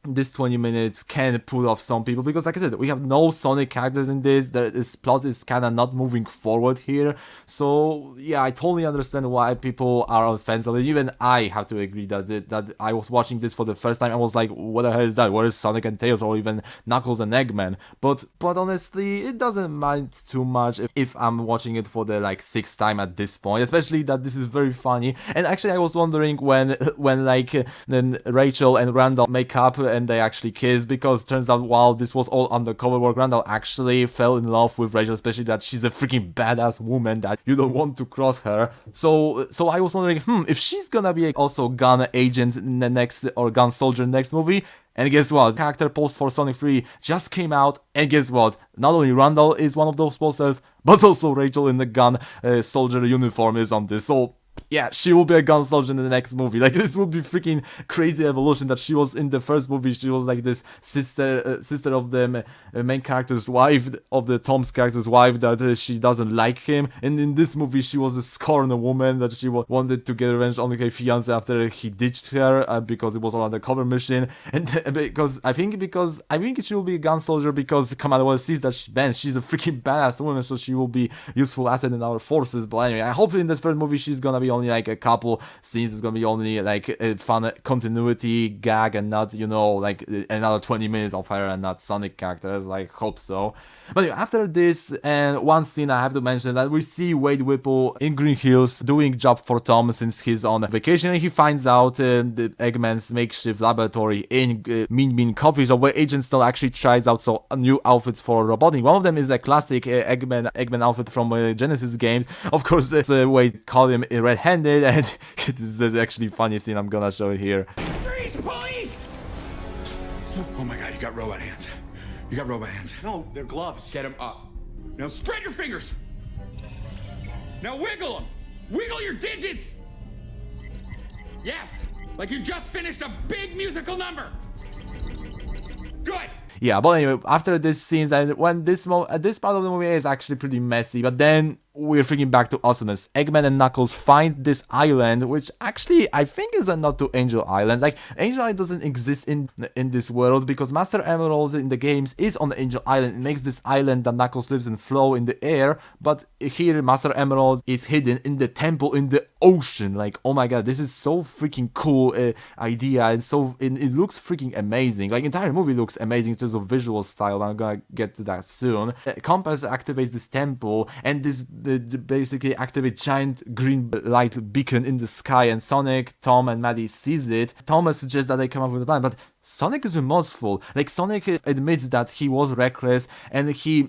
can put off some people, because like I said, we have no Sonic characters in this. This plot is kind of not moving forward here. So yeah, I totally understand why people are on fence of it. Even I have to agree that I was watching this for the first time, I was like, what the hell is that? Where is Sonic and Tails, or even Knuckles and Eggman? But honestly, it doesn't mind too much if I'm watching it for the like 6th time at this point, especially that this is very funny. And actually, I was wondering when like then Rachel and Randall make up and they actually kiss, because turns out while this was all undercover work, Randall actually fell in love with Rachel, especially that she's a freaking badass woman that you don't want to cross her. So I was wondering, if she's gonna be also gun agent in the next, or gun soldier in the next movie. And guess what? Character post for Sonic 3 just came out, and guess what? Not only Randall is one of those posters, but also Rachel in the gun soldier uniform is on this. So yeah, she will be a gun soldier in the next movie. Like, this would be freaking crazy evolution, that she was in the first movie, she was like this sister of the main character's wife, of the Tom's character's wife, that she doesn't like him, and in this movie she was a scorned woman that she wanted to get revenge on her fiance after he ditched her because it was all undercover mission. And because I think she will be a gun soldier because Commander sees that she's a freaking badass woman, so she will be useful asset in our forces. But anyway, I hope in this first movie she's gonna be only like a couple scenes, it's gonna be only like a fun continuity gag and not, you know, like another 20 minutes of her and not Sonic characters. Like, hope so. But anyway, after this, and one scene I have to mention, that we see Wade Whipple in Green Hills doing job for Tom since he's on vacation, and he finds out the Eggman's makeshift laboratory in Mean Coffee Shop, where Agent Stone actually tries out some new outfits for Robotnik. One of them is a classic Eggman outfit from Genesis games. Of course, Wade called him red-handed, and this is actually funny scene. I'm gonna show it here. Freeze, police! Oh my god, you got robot hands. You got robot hands. No, they're gloves. Get them up. Now spread your fingers. Now wiggle them. Wiggle your digits. Yes, like you just finished a big musical number. Good. Yeah, but anyway, after this scenes, and when this part of the movie is actually pretty messy, but then we're freaking back to awesomeness. Eggman and Knuckles find this island, which actually I think is a nod to Angel Island. Like, Angel Island doesn't exist in this world, because Master Emerald in the games is on Angel Island. It makes this island that Knuckles lives in flow in the air, but here Master Emerald is hidden in the temple in the ocean. Like, oh my god, this is so freaking cool idea, and so it looks freaking amazing. Like, entire movie looks amazing in terms of visual style. I'm gonna get to that soon. Compass activates this temple, and this basically activate giant green light beacon in the sky, and Sonic, Tom, and Maddie sees it. Thomas suggests that they come up with a plan, but Sonic is remorseful. Like, Sonic admits that he was reckless, and he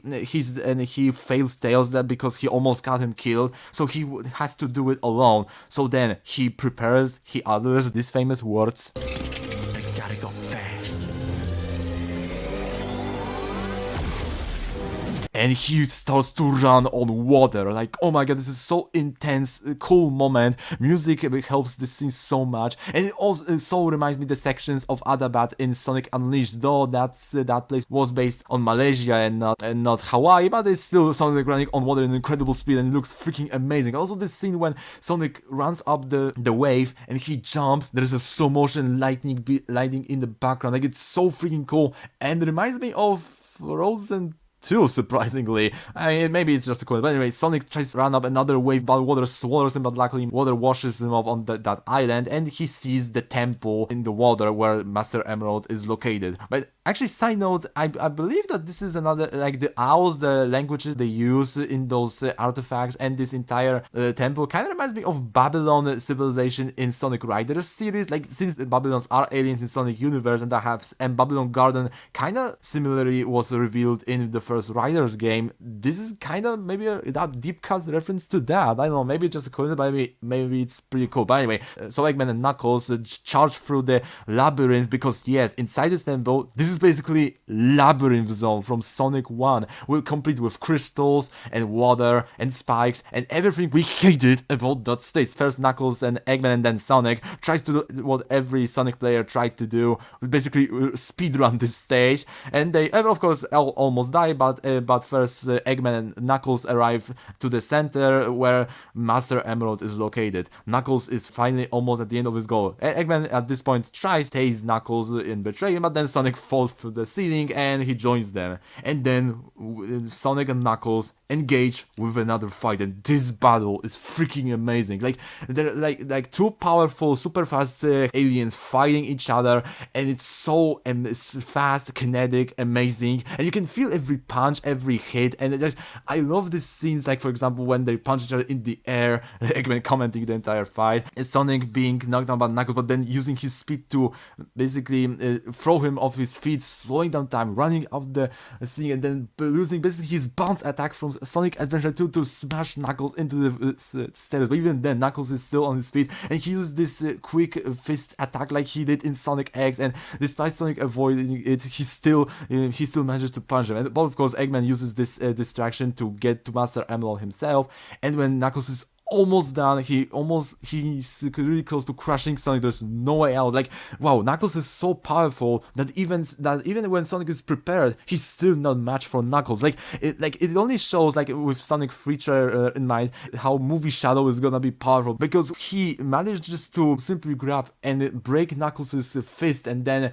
fails Tails that because he almost got him killed, so he has to do it alone. So then he prepares, he utters these famous words. I gotta go fast. And he starts to run on water. Like, oh my god, this is so intense, cool moment. Music helps this scene so much, and it also reminds me the sections of Adabat in Sonic Unleashed, though that place was based on Malaysia and not Hawaii, but it's still Sonic running on water in incredible speed, and it looks freaking amazing. Also, this scene when Sonic runs up the wave and he jumps, there's a slow motion lightning in the background. Like, it's so freaking cool, and it reminds me of Frozen too, surprisingly. I mean, maybe it's just a coincidence. But anyway, Sonic tries to run up another wave, but water swallows him, but luckily water washes him off on that island, and he sees the temple in the water where Master Emerald is located. But actually, side note, I believe that this is another, like, the owls, the languages they use in those artifacts, and this entire temple kind of reminds me of Babylon civilization in Sonic Riders series. Like, since the Babylons are aliens in Sonic Universe, and Babylon Garden kind of similarly was revealed in the first Riders game, this is kind of maybe that deep cut reference to that. I don't know, maybe it's just a coincidence, but maybe it's pretty cool. But anyway, so Eggman and Knuckles charge through the labyrinth, because yes, inside this temple, this is basically labyrinth zone from Sonic 1. We're complete with crystals and water and spikes and everything we hated about that stage. First Knuckles and Eggman, and then Sonic tries to do what every Sonic player tried to do, basically speedrun this stage, and they of course almost die, but first Eggman and Knuckles arrive to the center where Master Emerald is located. Knuckles is finally almost at the end of his goal. Eggman at this point tries to tase Knuckles in betrayal, but then Sonic falls through the ceiling and he joins them. And then Sonic and Knuckles engage with another fight, and this battle is freaking amazing. Like, they're like two powerful, super fast aliens fighting each other, and it's so fast, kinetic, amazing, and you can feel every punch, every hit, and I love these scenes, like for example when they punch each other in the air, Eggman commenting the entire fight, Sonic being knocked down by Knuckles, but then using his speed to basically throw him off his feet, slowing down time, running up the thing, and then losing basically his bounce attack from Sonic Adventure 2 to smash Knuckles into the stairs. But even then, Knuckles is still on his feet, and he used this quick fist attack like he did in Sonic X, and despite Sonic avoiding it, he still manages to punch him. But of course, Eggman uses this distraction to get to Master Emerald himself, and when Knuckles is almost done, he's really close to crushing Sonic. There's no way out. Like, wow, Knuckles is so powerful that even when Sonic is prepared, he's still not matched for Knuckles. It only shows, like, with Sonic Feature in mind, how movie Shadow is gonna be powerful, because he managed just to simply grab and break Knuckles' fist and then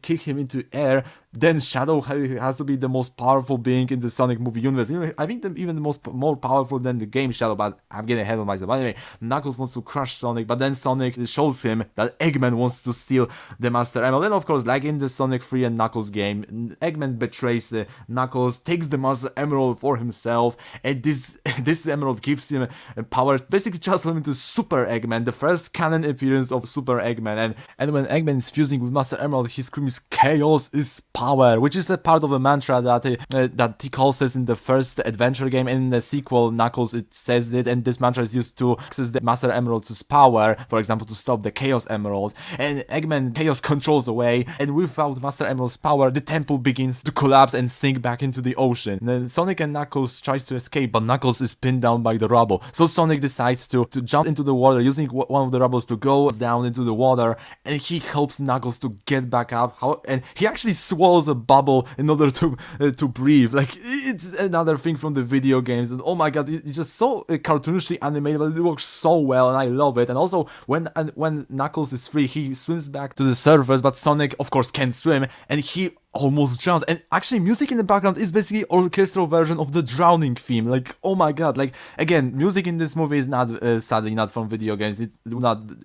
kick him into air. Then Shadow has to be the most powerful being in the Sonic movie universe. I think even more powerful than the game Shadow, but I'm getting ahead of myself. But anyway, Knuckles wants to crush Sonic, but then Sonic shows him that Eggman wants to steal the Master Emerald. And of course, like in the Sonic 3 and Knuckles game, Eggman betrays Knuckles, takes the Master Emerald for himself, and this Emerald gives him power, basically transforms him into Super Eggman, the first canon appearance of Super Eggman. And when Eggman is fusing with Master Emerald, he screams, "Chaos is power," which is a part of a mantra that T-Call says in the first adventure game. In the sequel, Knuckles, it says it, and this mantra is used to access the Master Emerald's power, for example, to stop the Chaos Emerald. And Eggman Chaos controls away, and without Master Emerald's power, the temple begins to collapse and sink back into the ocean. And then Sonic and Knuckles tries to escape, but Knuckles is pinned down by the rubble. So Sonic decides to jump into the water, using one of the rubbles to go down into the water, and he helps Knuckles to get back up. And he actually swallows a bubble in order to breathe. Like, it's another thing from the video games, and oh my god, it's just so cartoonishly animated, but it works so well, and I love it. And also, when Knuckles is free, he swims back to the surface, but Sonic, of course, can't swim, and he almost drowns. And actually, music in the background is basically orchestral version of the drowning theme. Like, oh my god, like, again, music in this movie is not sadly not from video games.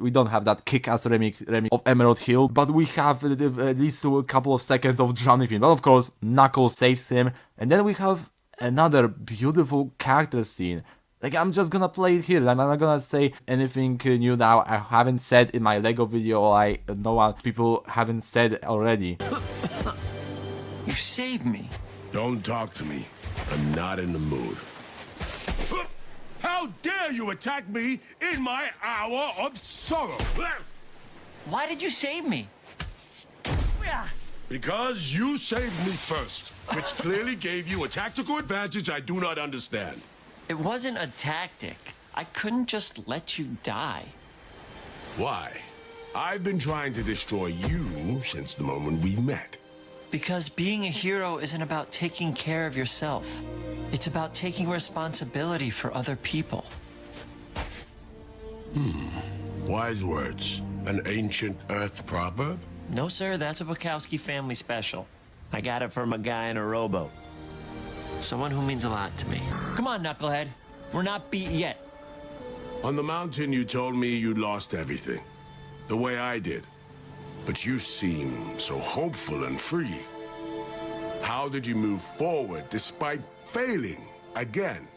We don't have that kick-ass remix of Emerald Hill, but we have at least a couple of seconds of drowning theme. But of course, Knuckles saves him, and then we have another beautiful character scene. Like, I'm just gonna play it here. I'm not gonna say anything new now I haven't said in my Lego video, or I know what people haven't said already. You saved me. Don't talk to me. I'm not in the mood. How dare you attack me in my hour of sorrow? Why did you save me? Because you saved me first, which clearly gave you a tactical advantage I do not understand. It wasn't a tactic. I couldn't just let you die. Why? I've been trying to destroy you since the moment we met. Because being a hero isn't about taking care of yourself. It's about taking responsibility for other people. Wise words. An ancient Earth proverb? No, sir, that's a Bukowski family special. I got it from a guy in a rowboat. Someone who means a lot to me. Come on, knucklehead. We're not beat yet. On the mountain, you told me you lost everything. The way I did. But you seem so hopeful and free. How did you move forward despite failing again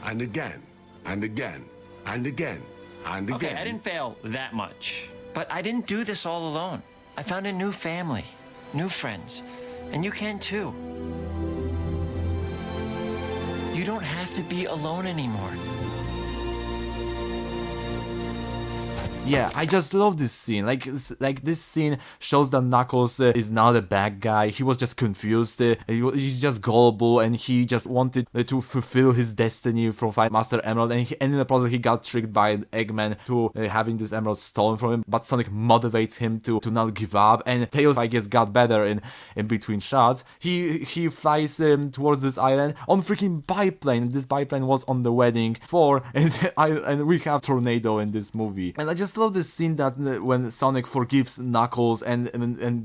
and again and again and again and again? Okay, I didn't fail that much. But I didn't do this all alone. I found a new family, new friends, and you can too. You don't have to be alone anymore. Yeah, I just love this scene. Like this scene shows that Knuckles is not a bad guy. He was just confused. He's just gullible, and he just wanted to fulfill his destiny from Fight Master Emerald. And in the process, he got tricked by Eggman to having this emerald stolen from him. But Sonic motivates him to not give up. And Tails, I guess, got better in between shots. He flies towards this island on freaking biplane. This biplane was on the wedding floor, and we have tornado in this movie. And I just love this scene that when Sonic forgives Knuckles and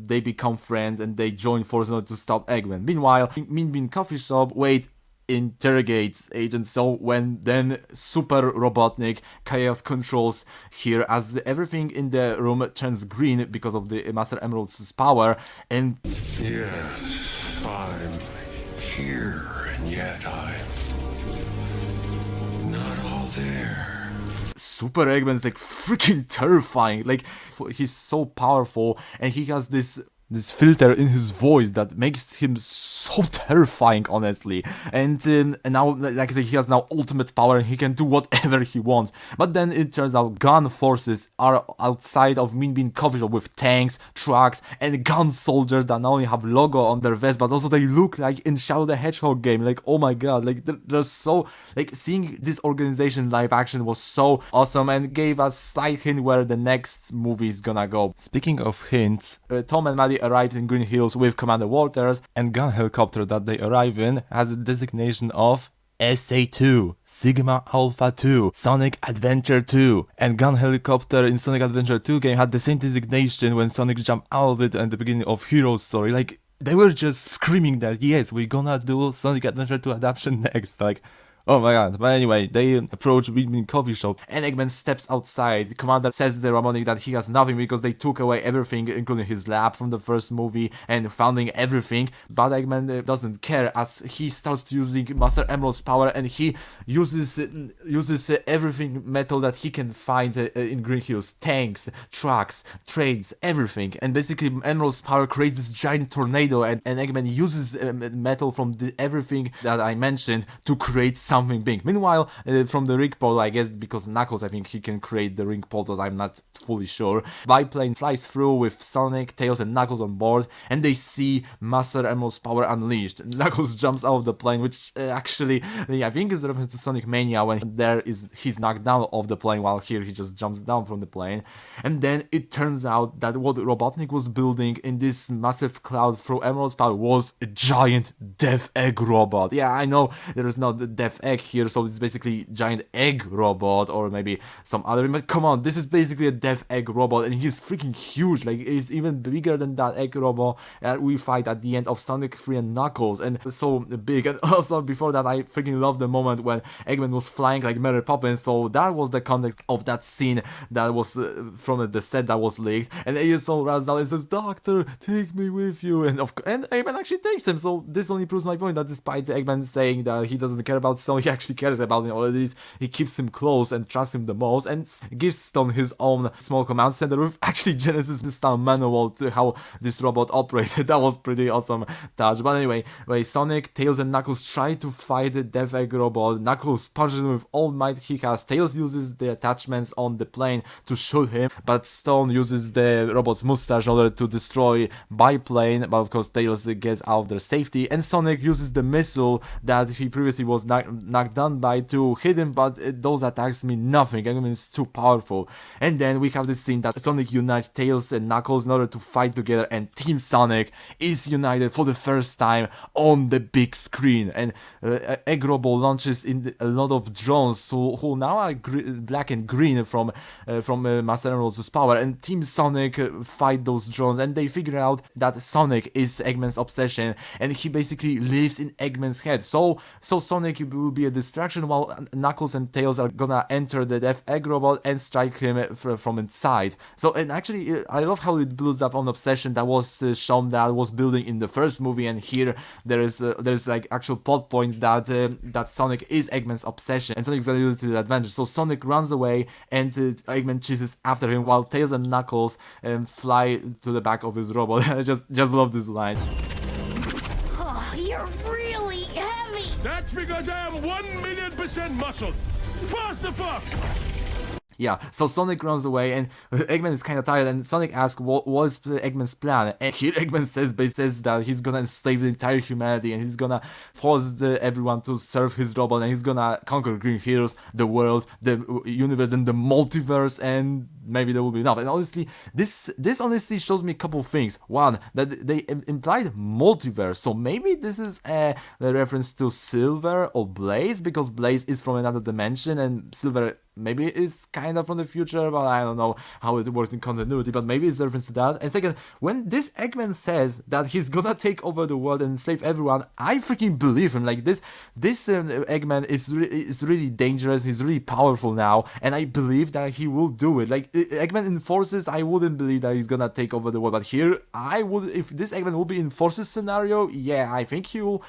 they become friends and they join forces in order to stop Eggman. Meanwhile, Mean Bean Coffee Shop, Wade interrogates Agent So when then Super Robotnik chaos controls here as everything in the room turns green because of the Master Emerald's power. And Yes, I'm here, and yet I'm not all there. Super Eggman's like freaking terrifying. Like, he's so powerful, and he has this filter in his voice that makes him so terrifying, honestly. And now, like I said, he has now ultimate power and he can do whatever he wants. But then it turns out gun forces are outside of Mean Bean Coffee Shop with tanks, trucks, and gun soldiers that not only have logo on their vest, but also they look like in Shadow the Hedgehog game. Like, oh my god, like they're so, like, seeing this organization live action was so awesome and gave us slight hint where the next movie is gonna go. Speaking of hints, Tom and Maddie arrived in Green Hills with Commander Walters, and gun helicopter that they arrive in has a designation of SA2, Sigma Alpha 2, Sonic Adventure 2, and gun helicopter in Sonic Adventure 2 game had the same designation when Sonic jumped out of it at the beginning of Hero's story. Like, they were just screaming that, yes, we're gonna do Sonic Adventure 2 adaptation next, like, oh my god. But anyway, they approach Mean Bean Coffee Shop and Eggman steps outside. Commander says to the Robotnik that he has nothing because they took away everything, including his lab from the first movie and founding everything. But Eggman doesn't care as he starts using Master Emerald's power and he uses everything metal that he can find in Green Hills. Tanks, trucks, trains, everything. And basically Emerald's power creates this giant tornado and Eggman uses metal from everything that I mentioned to create something big. Meanwhile, from the ring portal, I guess because Knuckles, I think he can create the ring portals, I'm not fully sure. Biplane flies through with Sonic, Tails, and Knuckles on board, and they see Master Emerald's power unleashed. Knuckles jumps out of the plane, which actually, I think is a reference to Sonic Mania when he's knocked down off the plane, while here he just jumps down from the plane. And then it turns out that what Robotnik was building in this massive cloud through Emerald's power was a giant Death Egg robot. Yeah, I know there is not the Death death egg here, so it's basically giant egg robot or maybe some other, but come on, this is basically a death egg robot and he's freaking huge, like he's even bigger than that egg robot we fight at the end of Sonic 3 and Knuckles, and so big. And also before that, I freaking love the moment when Eggman was flying like Mary Poppins, so that was the context of that scene that was from the set that was leaked, and Aerosol runs down and says, "Doctor, take me with you," and Eggman actually takes him, so this only proves my point that despite Eggman saying that he doesn't care about Stone, he actually cares about him already. He keeps him close and trusts him the most, and gives Stone his own small command center with actually Genesis style manual to how this robot operated. That was pretty awesome touch. But anyway, Sonic, Tails, and Knuckles try to fight the Death Egg robot. Knuckles punches him with all might he has. Tails uses the attachments on the plane to shoot him, but Stone uses the robot's mustache in order to destroy biplane. But of course, Tails gets out of their safety, and Sonic uses the missile that he previously was knocked down by to hit him, but those attacks mean nothing. I mean, it's too powerful. And then we have this scene that Sonic unites Tails and Knuckles in order to fight together, and Team Sonic is united for the first time on the big screen. And Egg Robo launches in a lot of drones who now are black and green from Master Emerald's power, and Team Sonic fight those drones, and they figure out that Sonic is Eggman's obsession, and he basically lives in Eggman's head. So Sonic will be a distraction while Knuckles and Tails are gonna enter the Death Egg robot and strike him from inside. So, and actually, I love how it builds up on obsession that was shown, that was building in the first movie, and here there's like actual plot point that Sonic is Eggman's obsession, and Sonic's gonna use it to the advantage. So Sonic runs away, and Eggman chases after him while Tails and Knuckles fly to the back of his robot. I just love this line. Oh, you're really heavy. That's because I am 1,000,000% muscle. Fast the fox! Yeah, so Sonic runs away, and Eggman is kind of tired, and Sonic asks what's Eggman's plan, and here Eggman says that he's gonna enslave the entire humanity, and he's gonna force everyone to serve his robot, and he's gonna conquer Green Heroes, the world, the universe, and the multiverse, and maybe there will be enough. And honestly, this honestly shows me a couple things. One, that they implied multiverse, so maybe this is a reference to Silver or Blaze, because Blaze is from another dimension, and Silver maybe it's kind of from the future, but I don't know how it works in continuity, but maybe it's a reference to that. And second, when this Eggman says that he's gonna take over the world and enslave everyone, I freaking believe him. Like this Eggman is really dangerous, he's really powerful now, and I believe that he will do it. Like Eggman in Forces, I wouldn't believe that he's gonna take over the world, but here I would. If this Eggman will be in Forces scenario, yeah, I think he will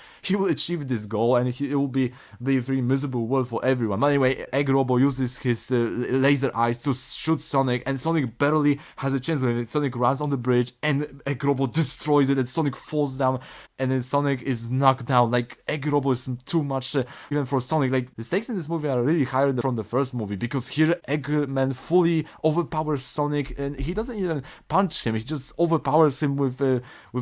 achieve this goal, and it will be a very miserable world for everyone. But anyway, Egg Robo uses his laser eyes to shoot Sonic, and Sonic barely has a chance with it. Sonic runs on the bridge, and Egg Robo destroys it, and Sonic falls down, and then Sonic is knocked down. Like, Egg Robo is too much even for Sonic. Like, the stakes in this movie are really higher than from the first movie, because here Eggman fully overpowers Sonic, and he doesn't even punch him, he just overpowers him with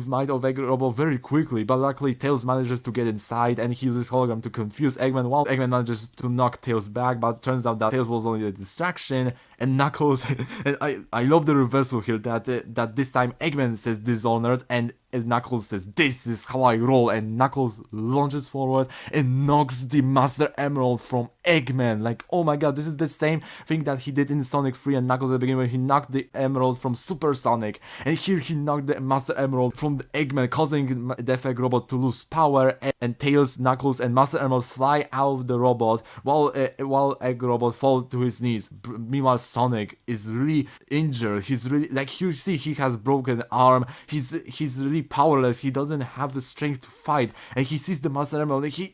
might of Egg Robo very quickly. But luckily Tails manages to get inside, and he uses hologram to confuse Eggman, while Eggman manages to knock Tails back, but turns out that Tails was only a distraction. And Knuckles, and I love the reversal here, that this time Eggman says Dishonored, and Knuckles says, "This is how I roll," and Knuckles launches forward and knocks the Master Emerald from Eggman. Like, oh my god, this is the same thing that he did in Sonic 3 and Knuckles at the beginning, when he knocked the Emerald from Super Sonic, and here he knocked the Master Emerald from the Eggman, causing Death Egg Robot to lose power, and Tails, Knuckles, and Master Emerald fly out of the robot, while Egg Robot falls to his knees. Meanwhile, Sonic is really injured. He's really, like, you see, he has broken arm. He's really powerless. He doesn't have the strength to fight, and he sees the Master Emerald. He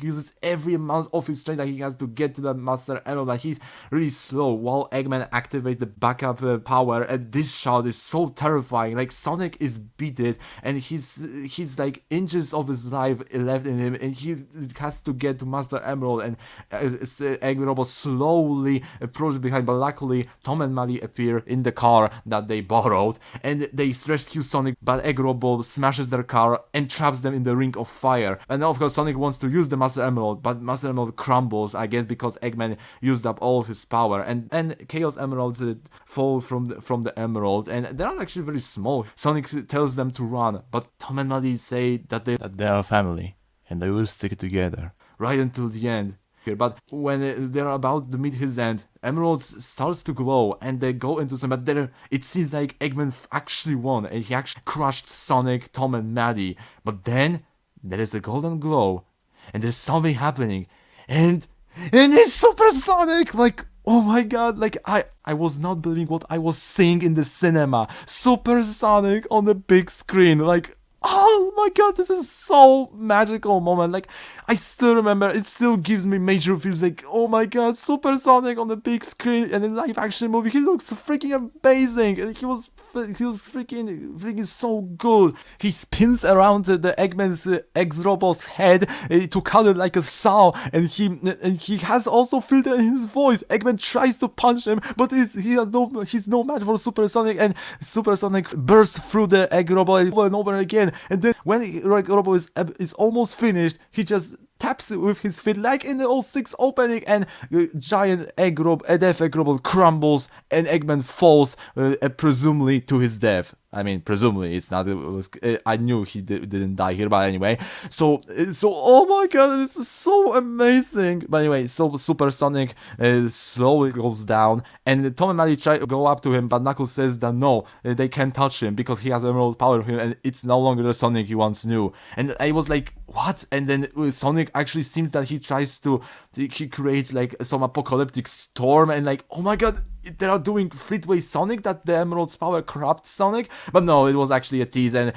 uses every amount of his strength that he has to get to the Master Emerald, and he's really slow, while Eggman activates the backup power, and this shot is so terrifying. Like, Sonic is beaten, and he's like inches of his life left in him, and he has to get to Master Emerald, and Egg Robot slowly approaches behind, but luckily Tom and Mali appear in the car that they borrowed, and they rescue Sonic, but Egg Robot smashes their car and traps them in the ring of fire. And of course Sonic wants to use the Master Emerald, but Master Emerald crumbles, I guess because Eggman used up all of his power, and Chaos Emeralds fall from the Emerald, and they are actually very small. Sonic tells them to run, but Tom and Mali say that they are family and they will stick together. right until the end. But when they're about to meet his end, Emeralds starts to glow and they go into some. But there, it seems like Eggman actually won and he actually crushed Sonic, Tom, and Maddie. But then there is a golden glow and there's something happening, and it's Supersonic. Like, oh my god! Like I was not believing what I was seeing in the cinema. Supersonic on the big screen. Like, oh my god, this is so magical moment. Like, I still remember, it still gives me major feels. Like, oh my god, Supersonic on the big screen and in live action movie, he looks freaking amazing. And he was freaking so good. He spins around the Eggman's ex-robot's head to cut it like a saw, and he has also filter in his voice. Eggman tries to punch him, but he's no match for Supersonic, and Supersonic bursts through the egg robot over and over again. And then when egg robot is almost finished, he just taps it with his feet like in the '06 opening, and giant death egg robot crumbles and Eggman falls, presumably to his death. I mean, presumably, it's not. I knew he didn't die here, but anyway. So, oh my god, this is so amazing. But anyway, so Supersonic slowly goes down, and Tom and Maddie try to go up to him, but Knuckles says that no, they can't touch him because he has emerald power of him, and it's no longer the Sonic he once knew. And I was like, what? And then Sonic actually seems that he creates like some apocalyptic storm, and like, oh my god, they are doing Fleetway Sonic, that the Emerald's power corrupts Sonic. But no, it was actually a tease, and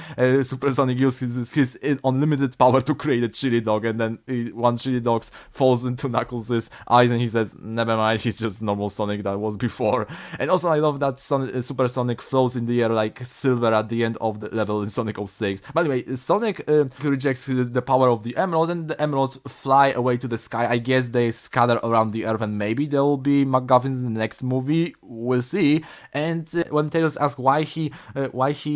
Supersonic uses his unlimited power to create a chili dog, and then one chili dog falls into Knuckles' eyes, and he says, never mind, he's just normal Sonic that was before. And also I love that Supersonic flows in the air like silver at the end of the level in Sonic 06. By the way, Sonic rejects the power of the Emeralds, and the Emeralds fly away to the sky. I guess they scatter around the Earth, and maybe there will be MacGuffins in the next movie. We'll see. And when Tails asks why he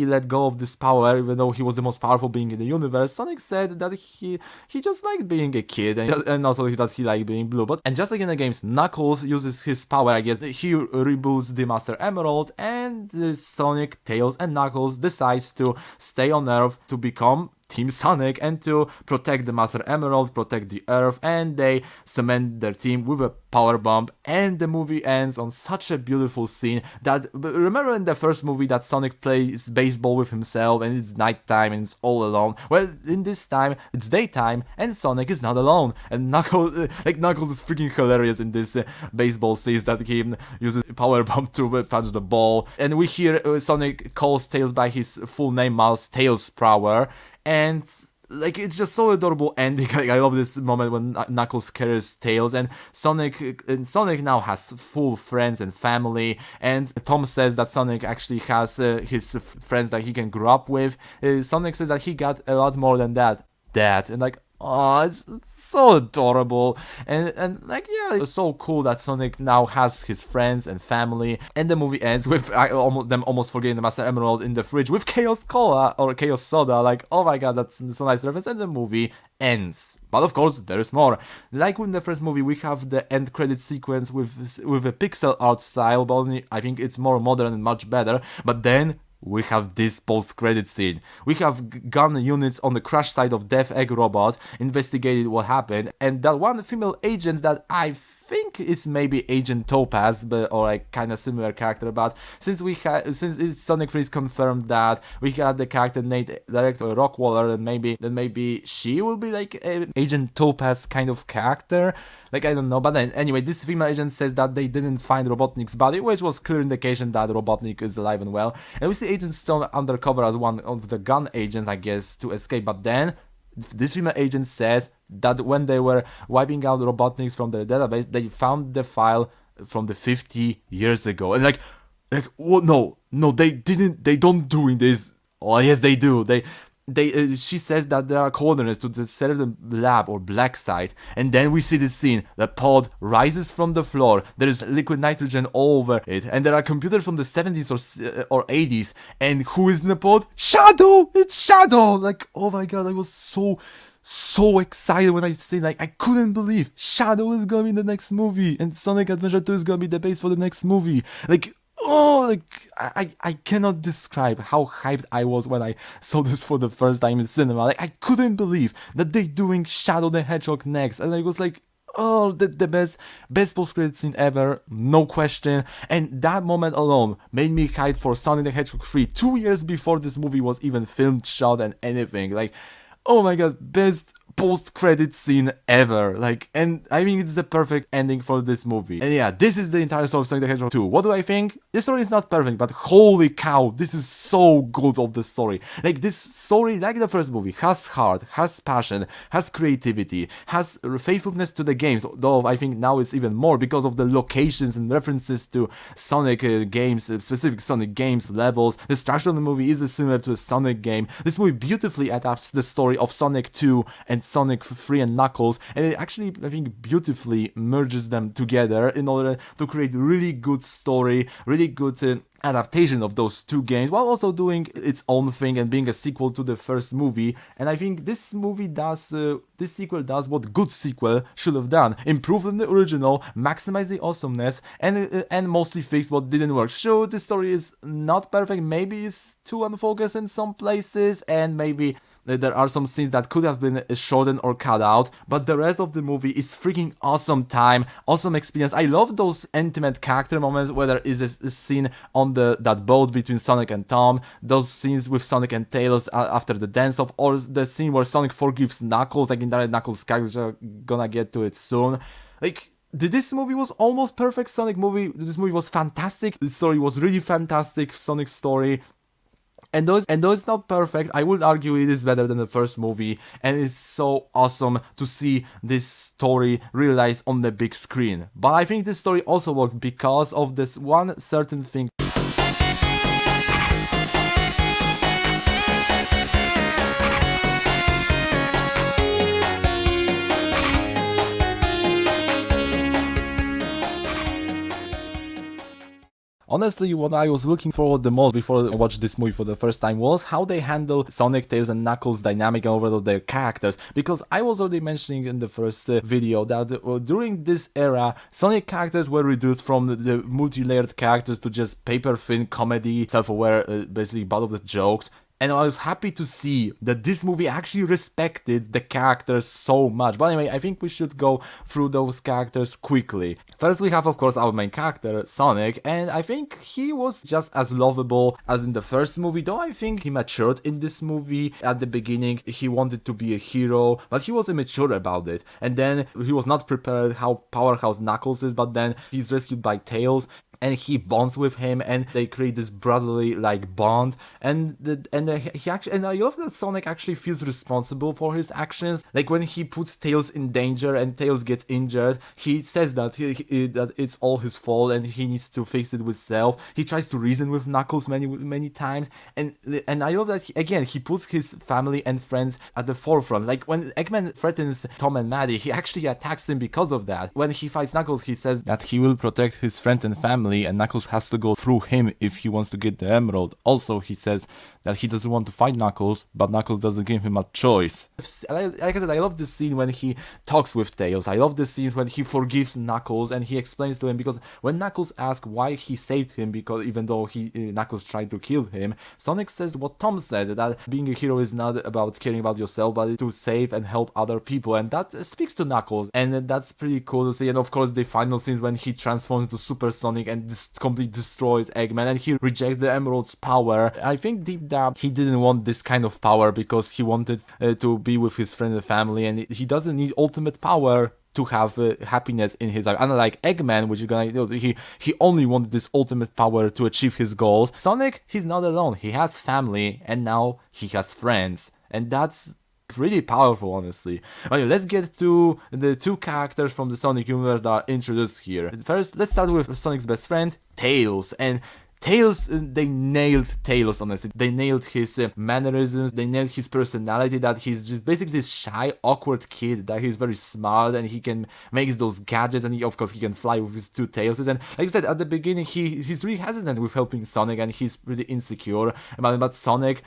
let go of this power, even though he was the most powerful being in the universe, Sonic said that he just liked being a kid, and also that he liked being blue. And just like in the games, Knuckles uses his power. I guess he reboots the Master Emerald, and Sonic, Tails, and Knuckles decides to stay on Earth to become Team Sonic and to protect the Master Emerald, protect the Earth, and they cement their team with a power bomb. And the movie ends on such a beautiful scene that, remember in the first movie that Sonic plays baseball with himself and it's nighttime and it's all alone? Well, in this time it's daytime and Sonic is not alone, and Knuckles is freaking hilarious in this baseball scene that he uses power bomb to punch the ball, and we hear Sonic calls Tails by his full name, Miles Tails Prower. And like, it's just so adorable ending. Like, I love this moment when Knuckles carries Tails, and Sonic now has full friends and family. And Tom says that Sonic actually has his friends that he can grow up with. Sonic says that he got a lot more than that. And like, oh, it's so adorable, and like, yeah, it's so cool that Sonic now has his friends and family. And the movie ends with them almost forgetting the Master Emerald in the fridge with Chaos Cola or Chaos Soda. Like, oh my god, that's so nice reference. And the movie ends. But of course, there is more. Like in the first movie, we have the end credit sequence with a pixel art style, but only I think it's more modern and much better. But then we have this post-credit scene. We have gun units on the crash site of Death Egg Robot investigated what happened, and that one female agent that I think is maybe Agent Topaz, or a kind of similar character. But since it's Sonic 3 is confirmed that we got the character named Director Rockwaller, then maybe she will be like Agent Topaz kind of character. Like, I don't know. But then anyway, this female agent says that they didn't find Robotnik's body, which was clear indication that Robotnik is alive and well. And we see Agent Stone undercover as one of the gun agents, I guess, to escape. But then this female agent says that when they were wiping out Robotniks from their database, they found the file from the 50 years ago. And like what? No, they didn't. They don't doing this. Oh yes, they do. She says that there are coordinates to the certain lab or black site, and then we see the scene. The pod rises from the floor. There is liquid nitrogen all over it, and there are computers from the 70s or 80s. And who is in the pod? Shadow! It's Shadow! Like, oh my god, I was so excited when I seen, like, I couldn't believe Shadow is gonna be in the next movie, and Sonic Adventure 2 is gonna be the base for the next movie. Like, oh, like I cannot describe how hyped I was when I saw this for the first time in cinema. Like I couldn't believe that they doing Shadow the Hedgehog next, and I was like, oh, the best post-credit scene ever, no question. And that moment alone made me hyped for Sonic the Hedgehog 3 2 years before this movie was even filmed, shot, and anything. Like, oh my god, best post-credit scene ever. Like, and I think it's the perfect ending for this movie. And yeah, this is the entire story of Sonic the Hedgehog 2. What do I think? This story is not perfect, but holy cow, this is so good of the story. Like, this story, like the first movie, has heart, has passion, has creativity, has faithfulness to the games, though I think now it's even more because of the locations and references to Sonic games, specific Sonic games, levels. The structure of the movie is similar to a Sonic game. This movie beautifully adapts the story of Sonic 2 and Sonic 3 and Knuckles, and it actually, I think, beautifully merges them together in order to create really good story, really good adaptation of those two games, while also doing its own thing and being a sequel to the first movie. And I think this sequel does what good sequel should have done: improve on the original, maximize the awesomeness, and mostly fix what didn't work. Sure, this story is not perfect, maybe it's too unfocused in some places, and maybe there are some scenes that could have been shortened or cut out, but the rest of the movie is freaking awesome time, awesome experience. I love those intimate character moments where there is a scene on that boat between Sonic and Tom, those scenes with Sonic and Tails after the dance-off, or the scene where Sonic forgives Knuckles, like entire Knuckles character, gonna get to it soon. Like, this movie was almost perfect Sonic movie. This movie was fantastic. The story was really fantastic, Sonic story. And though it's not perfect, I would argue it is better than the first movie, and it's so awesome to see this story realized on the big screen. But I think this story also worked because of this one certain thing. Honestly, what I was looking forward the most before I watched this movie for the first time was how they handle Sonic, Tails, and Knuckles' dynamic and overall their characters. Because I was already mentioning in the first video that during this era, Sonic characters were reduced from the multi-layered characters to just paper-thin comedy, self-aware, basically butt of the jokes. And I was happy to see that this movie actually respected the characters so much. But anyway, I think we should go through those characters quickly. First, we have, of course, our main character, Sonic, and I think he was just as lovable as in the first movie, though I think he matured in this movie. At the beginning, he wanted to be a hero, but he was immature about it. And then he was not prepared how powerhouse Knuckles is, but then he's rescued by Tails, and he bonds with him, and they create this brotherly like bond. And he actually, and I love that Sonic actually feels responsible for his actions. Like when he puts Tails in danger and Tails gets injured, he says that that it's all his fault and he needs to fix it with self. He tries to reason with Knuckles many times, and I love that he puts his family and friends at the forefront. Like when Eggman threatens Tom and Maddie, he actually attacks him because of that. When he fights Knuckles, he says that he will protect his friends and family, and Knuckles has to go through him if he wants to get the emerald. Also, he says that he doesn't want to fight Knuckles, but Knuckles doesn't give him a choice. Like I said, I love this scene when he talks with Tails. I love the scenes when he forgives Knuckles and he explains to him, because when Knuckles asks why he saved him, because even though Knuckles tried to kill him, Sonic says what Tom said, that being a hero is not about caring about yourself, but to save and help other people, and that speaks to Knuckles, and that's pretty cool to see. And of course, the final scenes when he transforms into Super Sonic and completely destroys Eggman, and he rejects the Emerald's power. I think deep down he didn't want this kind of power because he wanted to be with his friend and family, and he doesn't need ultimate power to have happiness in his life. Unlike Eggman, which is gonna, he only wanted this ultimate power to achieve his goals. Sonic, he's not alone. He has family, and now he has friends, and that's pretty powerful, honestly. Okay, let's get to the two characters from the Sonic universe that are introduced here. First, let's start with Sonic's best friend, Tails. And Tails, they nailed Tails, honestly. They nailed his mannerisms, they nailed his personality, that he's just basically this shy, awkward kid, that he's very smart and he can make those gadgets, and of course he can fly with his two tails. And like I said, at the beginning, he's really hesitant with helping Sonic, and he's pretty insecure, but Sonic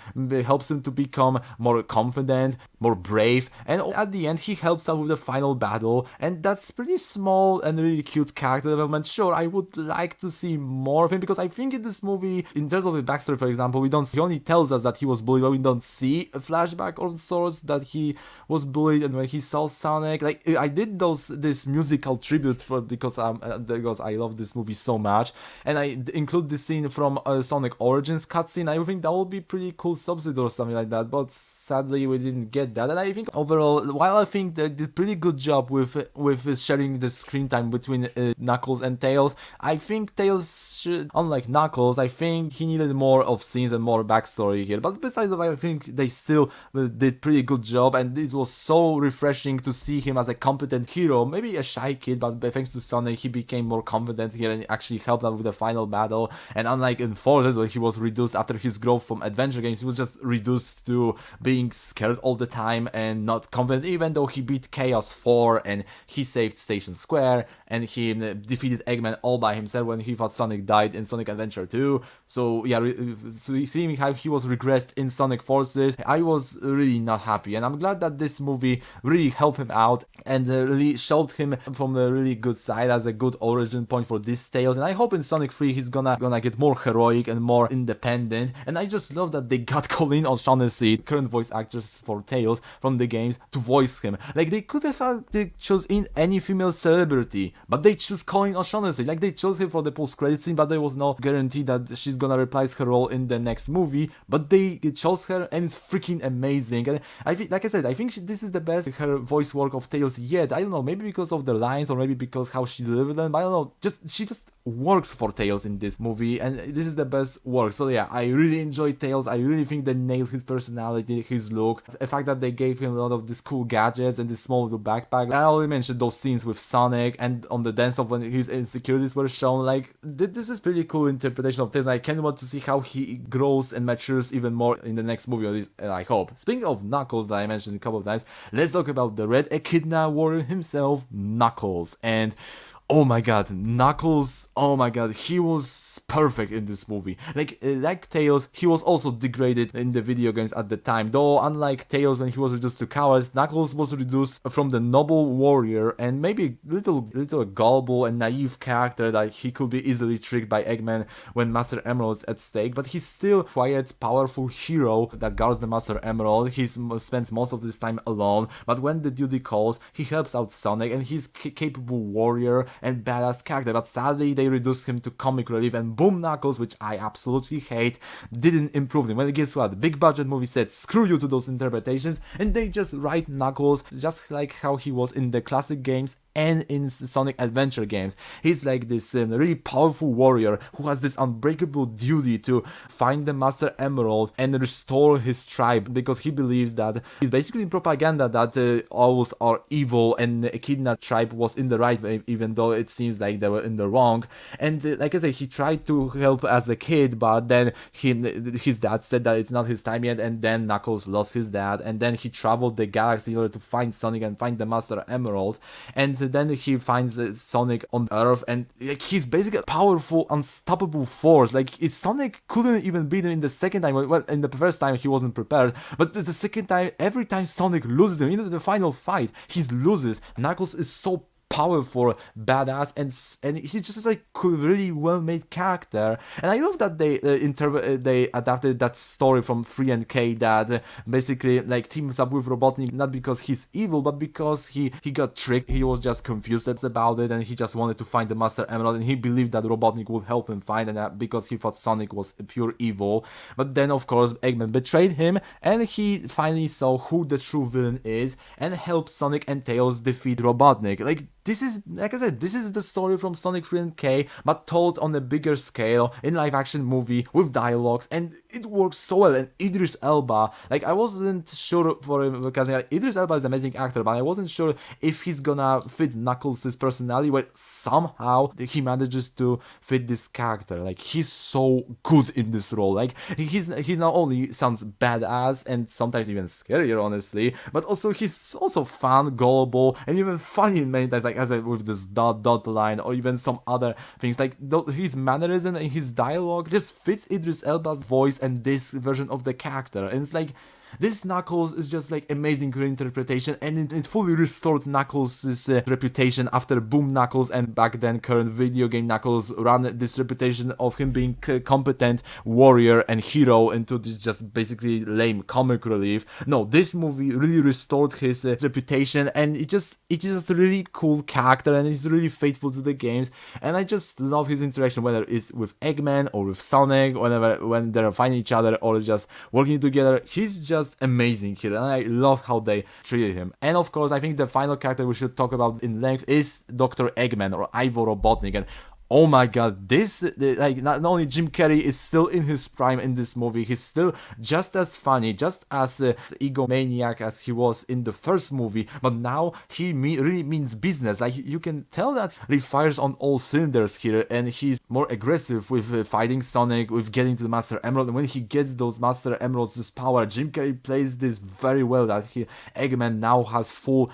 helps him to become more confident, more brave, and at the end he helps out with the final battle, and that's pretty small and really cute character development. Sure, I would like to see more of him, because I think in this movie, in terms of the backstory, for example, he only tells us that he was bullied, but we don't see a flashback of sorts that he was bullied and when he saw Sonic. Like, I did this musical tribute because I love this movie so much, and I include this scene from Sonic Origins cutscene. I think that would be pretty cool substitute or something like that, but sadly we didn't get that. And I think overall, while I think they did pretty good job with sharing the screen time between Knuckles and Tails, I think Tails should, unlike Knuckles, I think he needed more of scenes and more backstory here. But besides that, I think they still did pretty good job, and it was so refreshing to see him as a competent hero, maybe a shy kid, but thanks to Sonic he became more confident here and actually helped out with the final battle. And unlike in Forces, where he was reduced after his growth from adventure games, he was just reduced to being scared all the time and not confident, even though he beat Chaos 4 and he saved Station Square and he defeated Eggman all by himself when he thought Sonic died in Sonic Adventure 2. So yeah, so seeing how he was regressed in Sonic Forces, I was really not happy, and I'm glad that this movie really helped him out and really showed him from a really good side as a good origin point for this Tails. And I hope in Sonic 3 he's gonna get more heroic and more independent. And I just love that they got Colleen O'Shaughnessy, current voice actress for Tails from the games, to voice him. Like, they could have chose in any female celebrity, but they choose Colleen O'Shaughnessy. Like, they chose him for the post-credit scene, but there was no guarantee that she's gonna reprise her role in the next movie. But they chose her, and it's freaking amazing. And I think, like I said, I think this is the best her voice work of Tails yet. I don't know, maybe because of the lines or maybe because how she delivered them. I don't know. She just works for Tails in this movie, and this is the best work. So yeah, I really enjoy Tails. I really think they nailed his personality, his look, the fact that they gave him a lot of these cool gadgets and this small little backpack. I already mentioned those scenes with Sonic and on the dance off when his insecurities were shown. Like, this is pretty cool interpretation of Tails. I can't wait to see how he grows and matures even more in the next movie, at least, I hope. Speaking of Knuckles that I mentioned a couple of times, let's talk about the Red Echidna warrior himself, Knuckles. And oh my god, Knuckles, oh my god, he was perfect in this movie. Like Tails, he was also degraded in the video games at the time. Though, unlike Tails when he was reduced to coward, Knuckles was reduced from the noble warrior and maybe little gullible and naive character that he could be easily tricked by Eggman when Master Emerald is at stake. But he's still a quiet, powerful hero that guards the Master Emerald. He spends most of his time alone, but when the duty calls, he helps out Sonic, and he's a capable warrior and badass character. But sadly they reduced him to comic relief, and boom, Knuckles, which I absolutely hate, didn't improve him. Well, guess what? The big budget movie said screw you to those interpretations, and they just write Knuckles just like how he was in the classic games and in Sonic Adventure games. He's like this really powerful warrior who has this unbreakable duty to find the Master Emerald and restore his tribe, because he believes that he's basically in propaganda that owls are evil and the Echidna tribe was in the right, even though it seems like they were in the wrong. And like I said, he tried to help as a kid, but then his dad said that it's not his time yet, and then Knuckles lost his dad, and then he traveled the galaxy in order to find Sonic and find the Master Emerald. And then he finds Sonic on Earth, and like, he's basically a powerful, unstoppable force. Like, Sonic couldn't even beat him in the second time. Well, in the first time he wasn't prepared, but the second time, every time Sonic loses him, in the final fight, he loses. Knuckles is so powerful, badass, and he's just like a really well-made character. And I love that they adapted that story from 3 and K that basically like teams up with Robotnik not because he's evil, but because he got tricked. He was just confused about it, and he just wanted to find the Master Emerald, and he believed that Robotnik would help him find it because he thought Sonic was pure evil. But then of course Eggman betrayed him, and he finally saw who the true villain is and helped Sonic and Tails defeat Robotnik. Like, this is, like I said, this is the story from Sonic 3 and K, but told on a bigger scale in live action movie with dialogues, and it works so well. And Idris Elba, like I wasn't sure for him because Idris Elba is an amazing actor, but I wasn't sure if he's gonna fit Knuckles' personality, but somehow he manages to fit this character. Like he's so good in this role. Like he's not only sounds badass and sometimes even scarier, honestly, but also he's also fun, gullible, and even funny in many times, like as I with this dot line or even some other things. Like his mannerism and his dialogue just fits Idris Elba's voice and this version of the character, and it's like this Knuckles is just like amazing reinterpretation, and it fully restored Knuckles' reputation after Boom Knuckles and back then current video game Knuckles ran this reputation of him being a competent warrior and hero into this just basically lame comic relief. No, this movie really restored his reputation, and it's just a really cool character, and he's really faithful to the games, and I just love his interaction, whether it's with Eggman or with Sonic, when they're fighting each other or just working together. He's just amazing here, and I love how they treated him. And of course, I think the final character we should talk about in length is Dr. Eggman, or Ivo Robotnik. And oh my god, like not only Jim Carrey is still in his prime in this movie, he's still just as funny, just as egomaniac as he was in the first movie, but now he really means business. Like you can tell that he fires on all cylinders here, and he's more aggressive with fighting Sonic, with getting to the Master Emerald, and when he gets those Master Emeralds, this power, Jim Carrey plays this very well, that Eggman now has full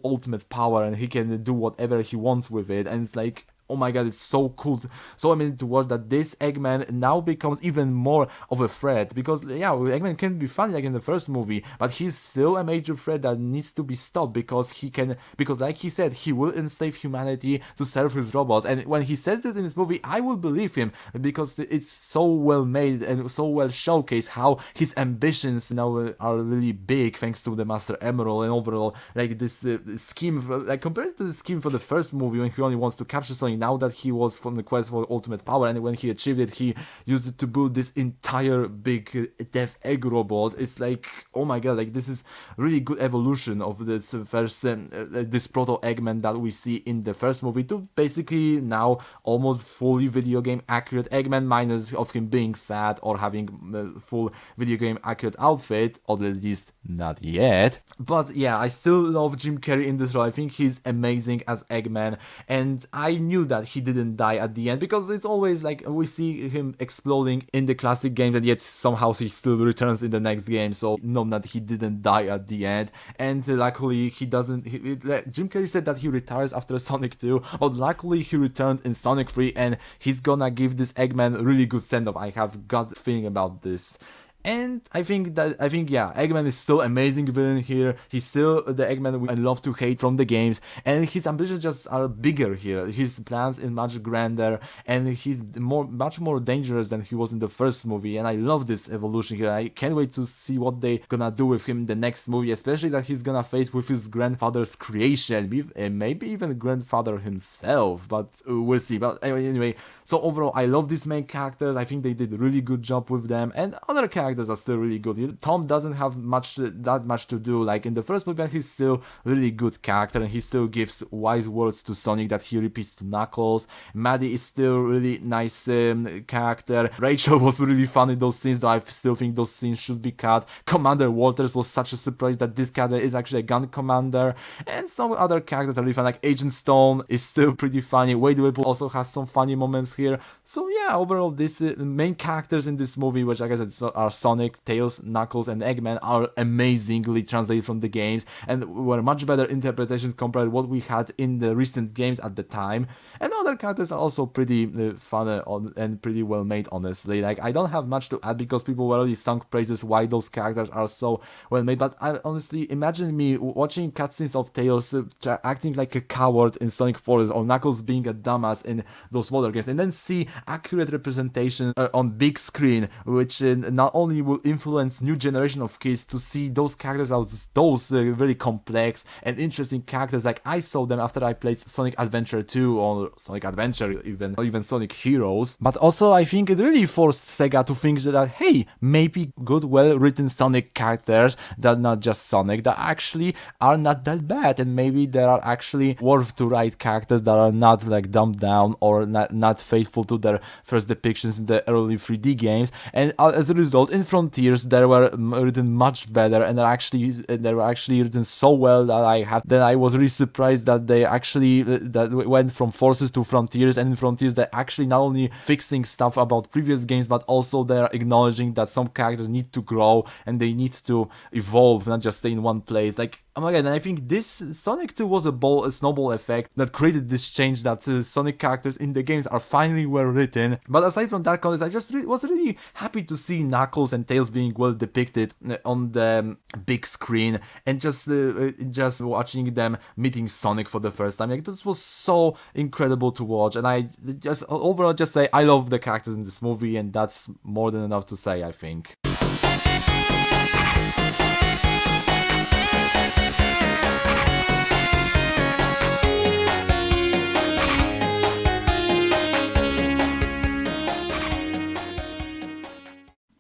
ultimate power, and he can do whatever he wants with it, and it's like, oh my god, it's so cool, so amazing to watch that this Eggman now becomes even more of a threat, because yeah, Eggman can be funny like in the first movie, but he's still a major threat that needs to be stopped, because like he said, he will enslave humanity to serve his robots. And when he says this in this movie, I will believe him, because it's so well made and so well showcased how his ambitions now are really big thanks to the Master Emerald, and overall like this scheme, like compared to the scheme for the first movie when he only wants to capture something, now that he was from the quest for ultimate power, and when he achieved it, he used it to build this entire big death egg robot. It's like, oh my god, like this is really good evolution of this first this proto Eggman that we see in the first movie to basically now almost fully video game accurate Eggman, minus of him being fat or having a full video game accurate outfit, or at least not yet. But yeah, I still love Jim Carrey in this role. I think he's amazing as Eggman, and I knew that he didn't die at the end, because it's always like we see him exploding in the classic games, and yet somehow he still returns in the next game, so know that he didn't die at the end. And luckily he doesn't, Jim Carrey said that he retires after Sonic 2, but luckily he returned in Sonic 3, and he's gonna give this Eggman a really good send-off. I have gut feeling about this. And I think yeah, Eggman is still amazing villain here. He's still the Eggman we love to hate from the games, and his ambitions just are bigger here. His plans are much grander, and he's much more dangerous than he was in the first movie. And I love this evolution here. I can't wait to see what they gonna do with him in the next movie, especially that he's gonna face with his grandfather's creation, maybe even grandfather himself. But we'll see. But anyway, so overall, I love these main characters. I think they did a really good job with them, and other characters are still really good. Tom doesn't have that much to do. Like in the first movie, he's still really good character, and he still gives wise words to Sonic that he repeats to Knuckles. Maddie is still really nice character. Rachel was really fun in those scenes, though I still think those scenes should be cut. Commander Walters was such a surprise that this character is actually a gun commander, and some other characters are really fun. Like Agent Stone is still pretty funny. Wade Whipple also has some funny moments here. So yeah, overall, these main characters in this movie, which like I said are Sonic, Tails, Knuckles, and Eggman, are amazingly translated from the games, and were much better interpretations compared to what we had in the recent games at the time. And other characters are also pretty fun and pretty well made, honestly. Like I don't have much to add, because people already sung praises why those characters are so well made. But I honestly imagine me watching cutscenes of Tails acting like a coward in Sonic Forest, or Knuckles being a dumbass in those water games, and then see accurate representation on big screen, which not only only will influence new generation of kids to see those characters as those very complex and interesting characters like I saw them after I played Sonic Adventure 2 or Sonic Adventure even, or even Sonic Heroes. But also I think it really forced Sega to think that, hey, maybe good, well-written Sonic characters that are not just Sonic, that actually are not that bad, and maybe there are actually worth to write characters that are not like dumbed down or not faithful to their first depictions in the early 3D games. And as a result, in Frontiers they were written much better, and they were actually written so well that I was really surprised that they actually that went from Forces to Frontiers, and in Frontiers they're actually not only fixing stuff about previous games, but also they're acknowledging that some characters need to grow and they need to evolve, not just stay in one place. Like, oh my god, and I think this Sonic 2 was a snowball effect that created this change that Sonic characters in the games are finally well written. But aside from that context, I just was really happy to see Knuckles and Tails being well depicted on the big screen, and just watching them meeting Sonic for the first time. Like, this was so incredible to watch, and I just overall just say I love the characters in this movie, and that's more than enough to say, I think.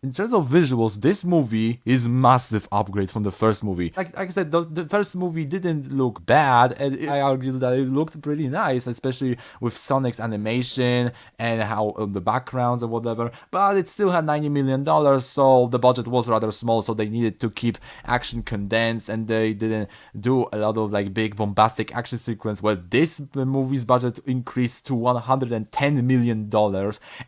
In terms of visuals, this movie is massive upgrade from the first movie. Like I said, the first movie didn't look bad, and I argued that it looked pretty nice, especially with Sonic's animation and how the backgrounds or whatever. But it still had $90 million, so the budget was rather small, so they needed to keep action condensed, and they didn't do a lot of like big bombastic action sequence. Well, this movie's budget increased to $110 million,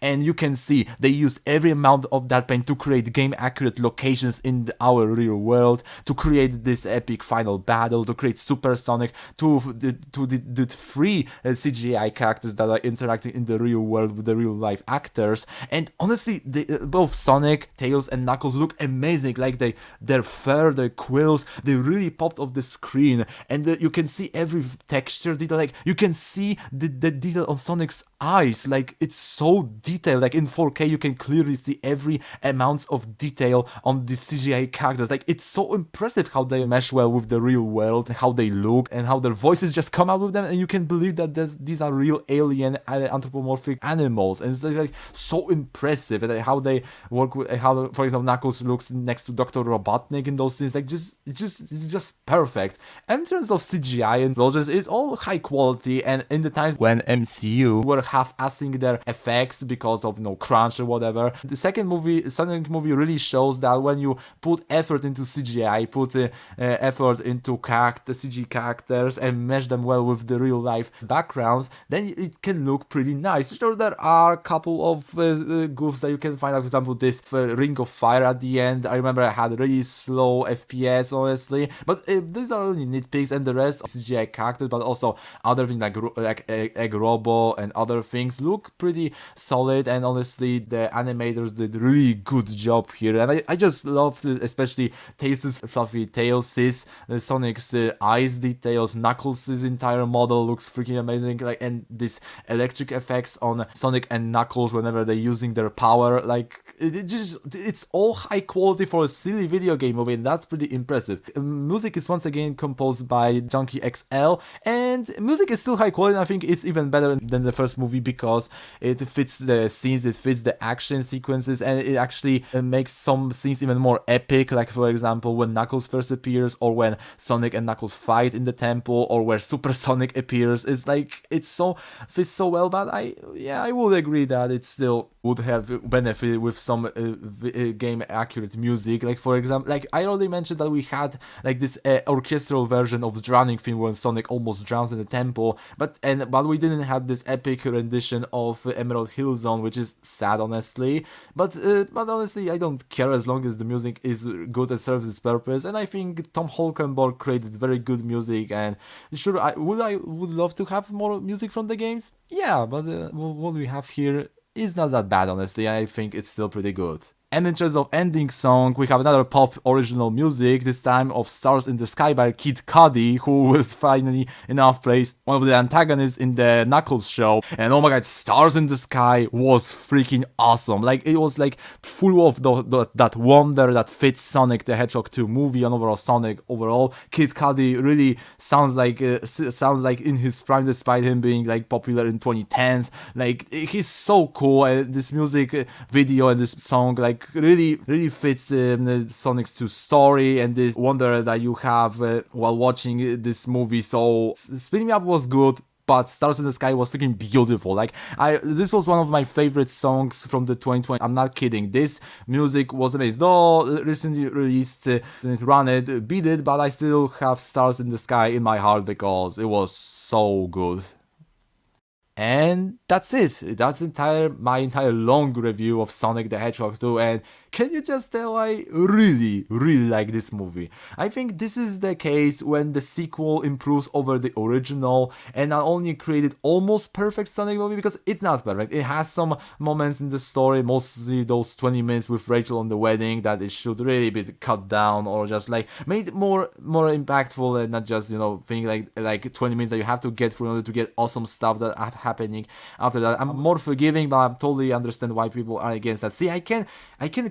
and you can see they used every amount of that paint to create game accurate locations in our real world, to create this epic final battle, to create Super Sonic, to the three CGI characters that are interacting in the real world with the real life actors. And honestly, both Sonic, Tails and Knuckles look amazing. Like their fur, their quills, they really popped off the screen, and you can see every texture detail. Like, you can see the detail on Sonic's eyes, like it's so detailed. Like in 4K you can clearly see every amounts of detail on the CGI characters. Like, it's so impressive how they mesh well with the real world, how they look, and how their voices just come out with them, and you can believe that these are real alien anthropomorphic animals. And it's like so impressive, and how they work with how, for example, Knuckles looks next to Dr. Robotnik in those scenes. Like, it's just perfect. And in terms of CGI and explosions, it's all high quality, and in the time when MCU were half-assing their effects because of crunch or whatever, the second movie, Sonic movie, really shows that when you put effort into CGI, put effort into CG characters, and mesh them well with the real life backgrounds, then it can look pretty nice. Sure, there are a couple of goofs that you can find out. For example, this Ring of Fire at the end, I remember I had really slow FPS, honestly, but these are only nitpicks, and the rest of CGI characters, but also other things like Egg Robo and other things look pretty solid. And honestly, the animators did a really good job here, and I just love especially Tails' fluffy tail, Sonic's eyes details, Knuckles' entire model looks freaking amazing, like, and this electric effects on Sonic and Knuckles whenever they're using their power, like it's all high quality for a silly video game movie, and that's pretty impressive. Music is once again composed by Junkie XL, and music is still high quality, and I think it's even better than the first movie because it fits the scenes, it fits the action sequences, and it actually makes some scenes even more epic, like for example when Knuckles first appears, or when Sonic and Knuckles fight in the temple, or where Super Sonic appears. It's like, it so fits so well. But I would agree that it still would have benefited with some game accurate music. Like for example, like I already mentioned that we had like this orchestral version of the drowning theme when Sonic almost drowns in the temple, but we didn't have this epic rendition of Emerald Hill Zone, which is sad, honestly. But honestly, I don't care as long as the music is good and serves its purpose. And I think Tom Holkenborg created very good music. And sure, I would love to have more music from the games. Yeah, but what we have here is not that bad, honestly. I think it's still pretty good. And in terms of ending song, we have another pop original music, this time of Stars in the Sky by Kid Cudi, who was finally enough place, one of the antagonists in the Knuckles show. And oh my god, Stars in the Sky was freaking awesome. Like, it was like full of that wonder that fits Sonic the Hedgehog 2 movie and overall Sonic overall. Kid Cudi really sounds like in his prime, despite him being like popular in 2010s. Like, he's so cool. This music video and this song like really fits Sonic's 2 story and this wonder that you have while watching this movie. So Spin Me Up was good, but Stars in the Sky was freaking beautiful. Like, this was one of my favorite songs from the 2020. I'm not kidding. This music was amazing. Though recently released Run It beat it, but I still have Stars in the Sky in my heart because it was so good. And that's it. That's my entire long review of Sonic the Hedgehog 2. And can you just tell I really like this movie? I think this is the case when the sequel improves over the original and not only created almost perfect Sonic movie, because it's not perfect. It has some moments in the story, mostly those 20 minutes with Rachel on the wedding, that it should really be cut down or just like made more impactful, and not just, thing like 20 minutes that you have to get through in order to get awesome stuff that happening after that. I'm more forgiving, but I totally understand why people are against that. See, I can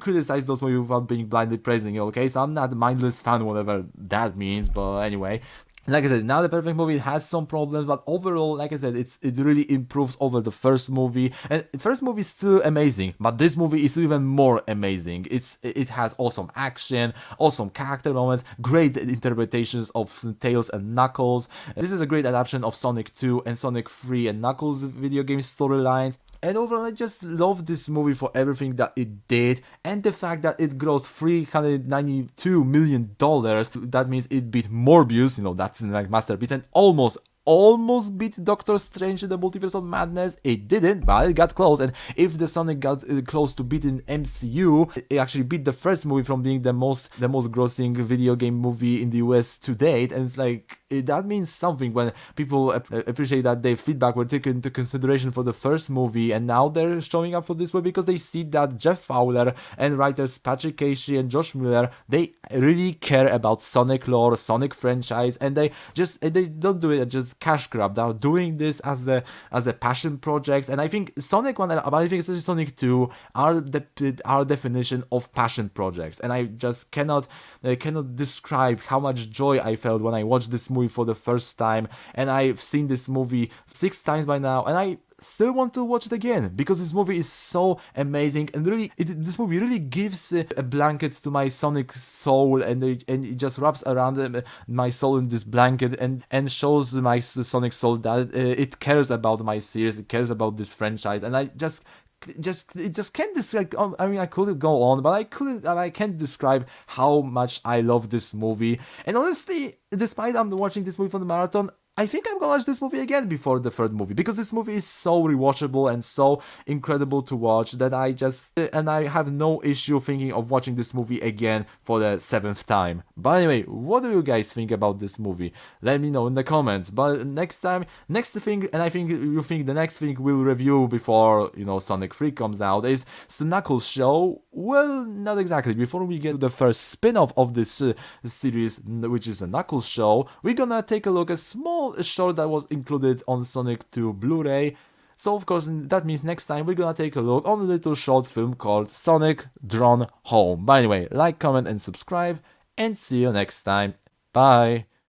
criticize those movies without being blindly praising it, okay? So I'm not a mindless fan, whatever that means, but anyway. Like I said, not a perfect movie. It has some problems, but overall, like I said, it really improves over the first movie. And the first movie is still amazing, but this movie is even more amazing. It has awesome action, awesome character moments, great interpretations of Tails and Knuckles. This is a great adaptation of Sonic 2 and Sonic 3 and Knuckles video game storylines. And overall, I just love this movie for everything that it did, and the fact that it grossed $392 million. That means it beat Morbius, that's like masterpiece, and almost beat Doctor Strange in the Multiverse of Madness. It didn't, but it got close. And if the Sonic got close to beating MCU, it actually beat the first movie from being the most grossing video game movie in the US to date. And it's like, that means something when people appreciate that their feedback were taken into consideration for the first movie, and now they're showing up for this one because they see that Jeff Fowler and writers Patrick Casey and Josh Miller, they really care about Sonic lore, Sonic franchise, and they don't do it just cash grab. They're doing this as a passion projects, and I think Sonic 1, but I think especially Sonic 2 are our definition of passion projects, and I just cannot describe how much joy I felt when I watched this movie for the first time. And I've seen this movie 6 times by now, and I still want to watch it again because this movie is so amazing, and really this movie really gives a blanket to my Sonic soul, and it just wraps around my soul in this blanket and shows my Sonic soul that it cares about my series, it cares about this franchise. And I just can't describe. I mean, I could go on, but I can't describe how much I love this movie. And honestly, despite I'm watching this movie for the marathon, I think I'm gonna watch this movie again before the third movie, because this movie is so rewatchable and so incredible to watch that I have no issue thinking of watching this movie again for the 7th time. But anyway, what do you guys think about this movie? Let me know in the comments. But next thing, and I think you think the next thing we'll review before, Sonic 3 comes out, is the Knuckles show. Well, not exactly. Before we get to the first spin-off of this series, which is the Knuckles show, we're gonna take a look at small short that was included on Sonic 2 Blu-ray. So of course, that means next time we're gonna take a look on a little short film called Sonic Drawn Home. But anyway, like, comment and subscribe, and see you next time. Bye!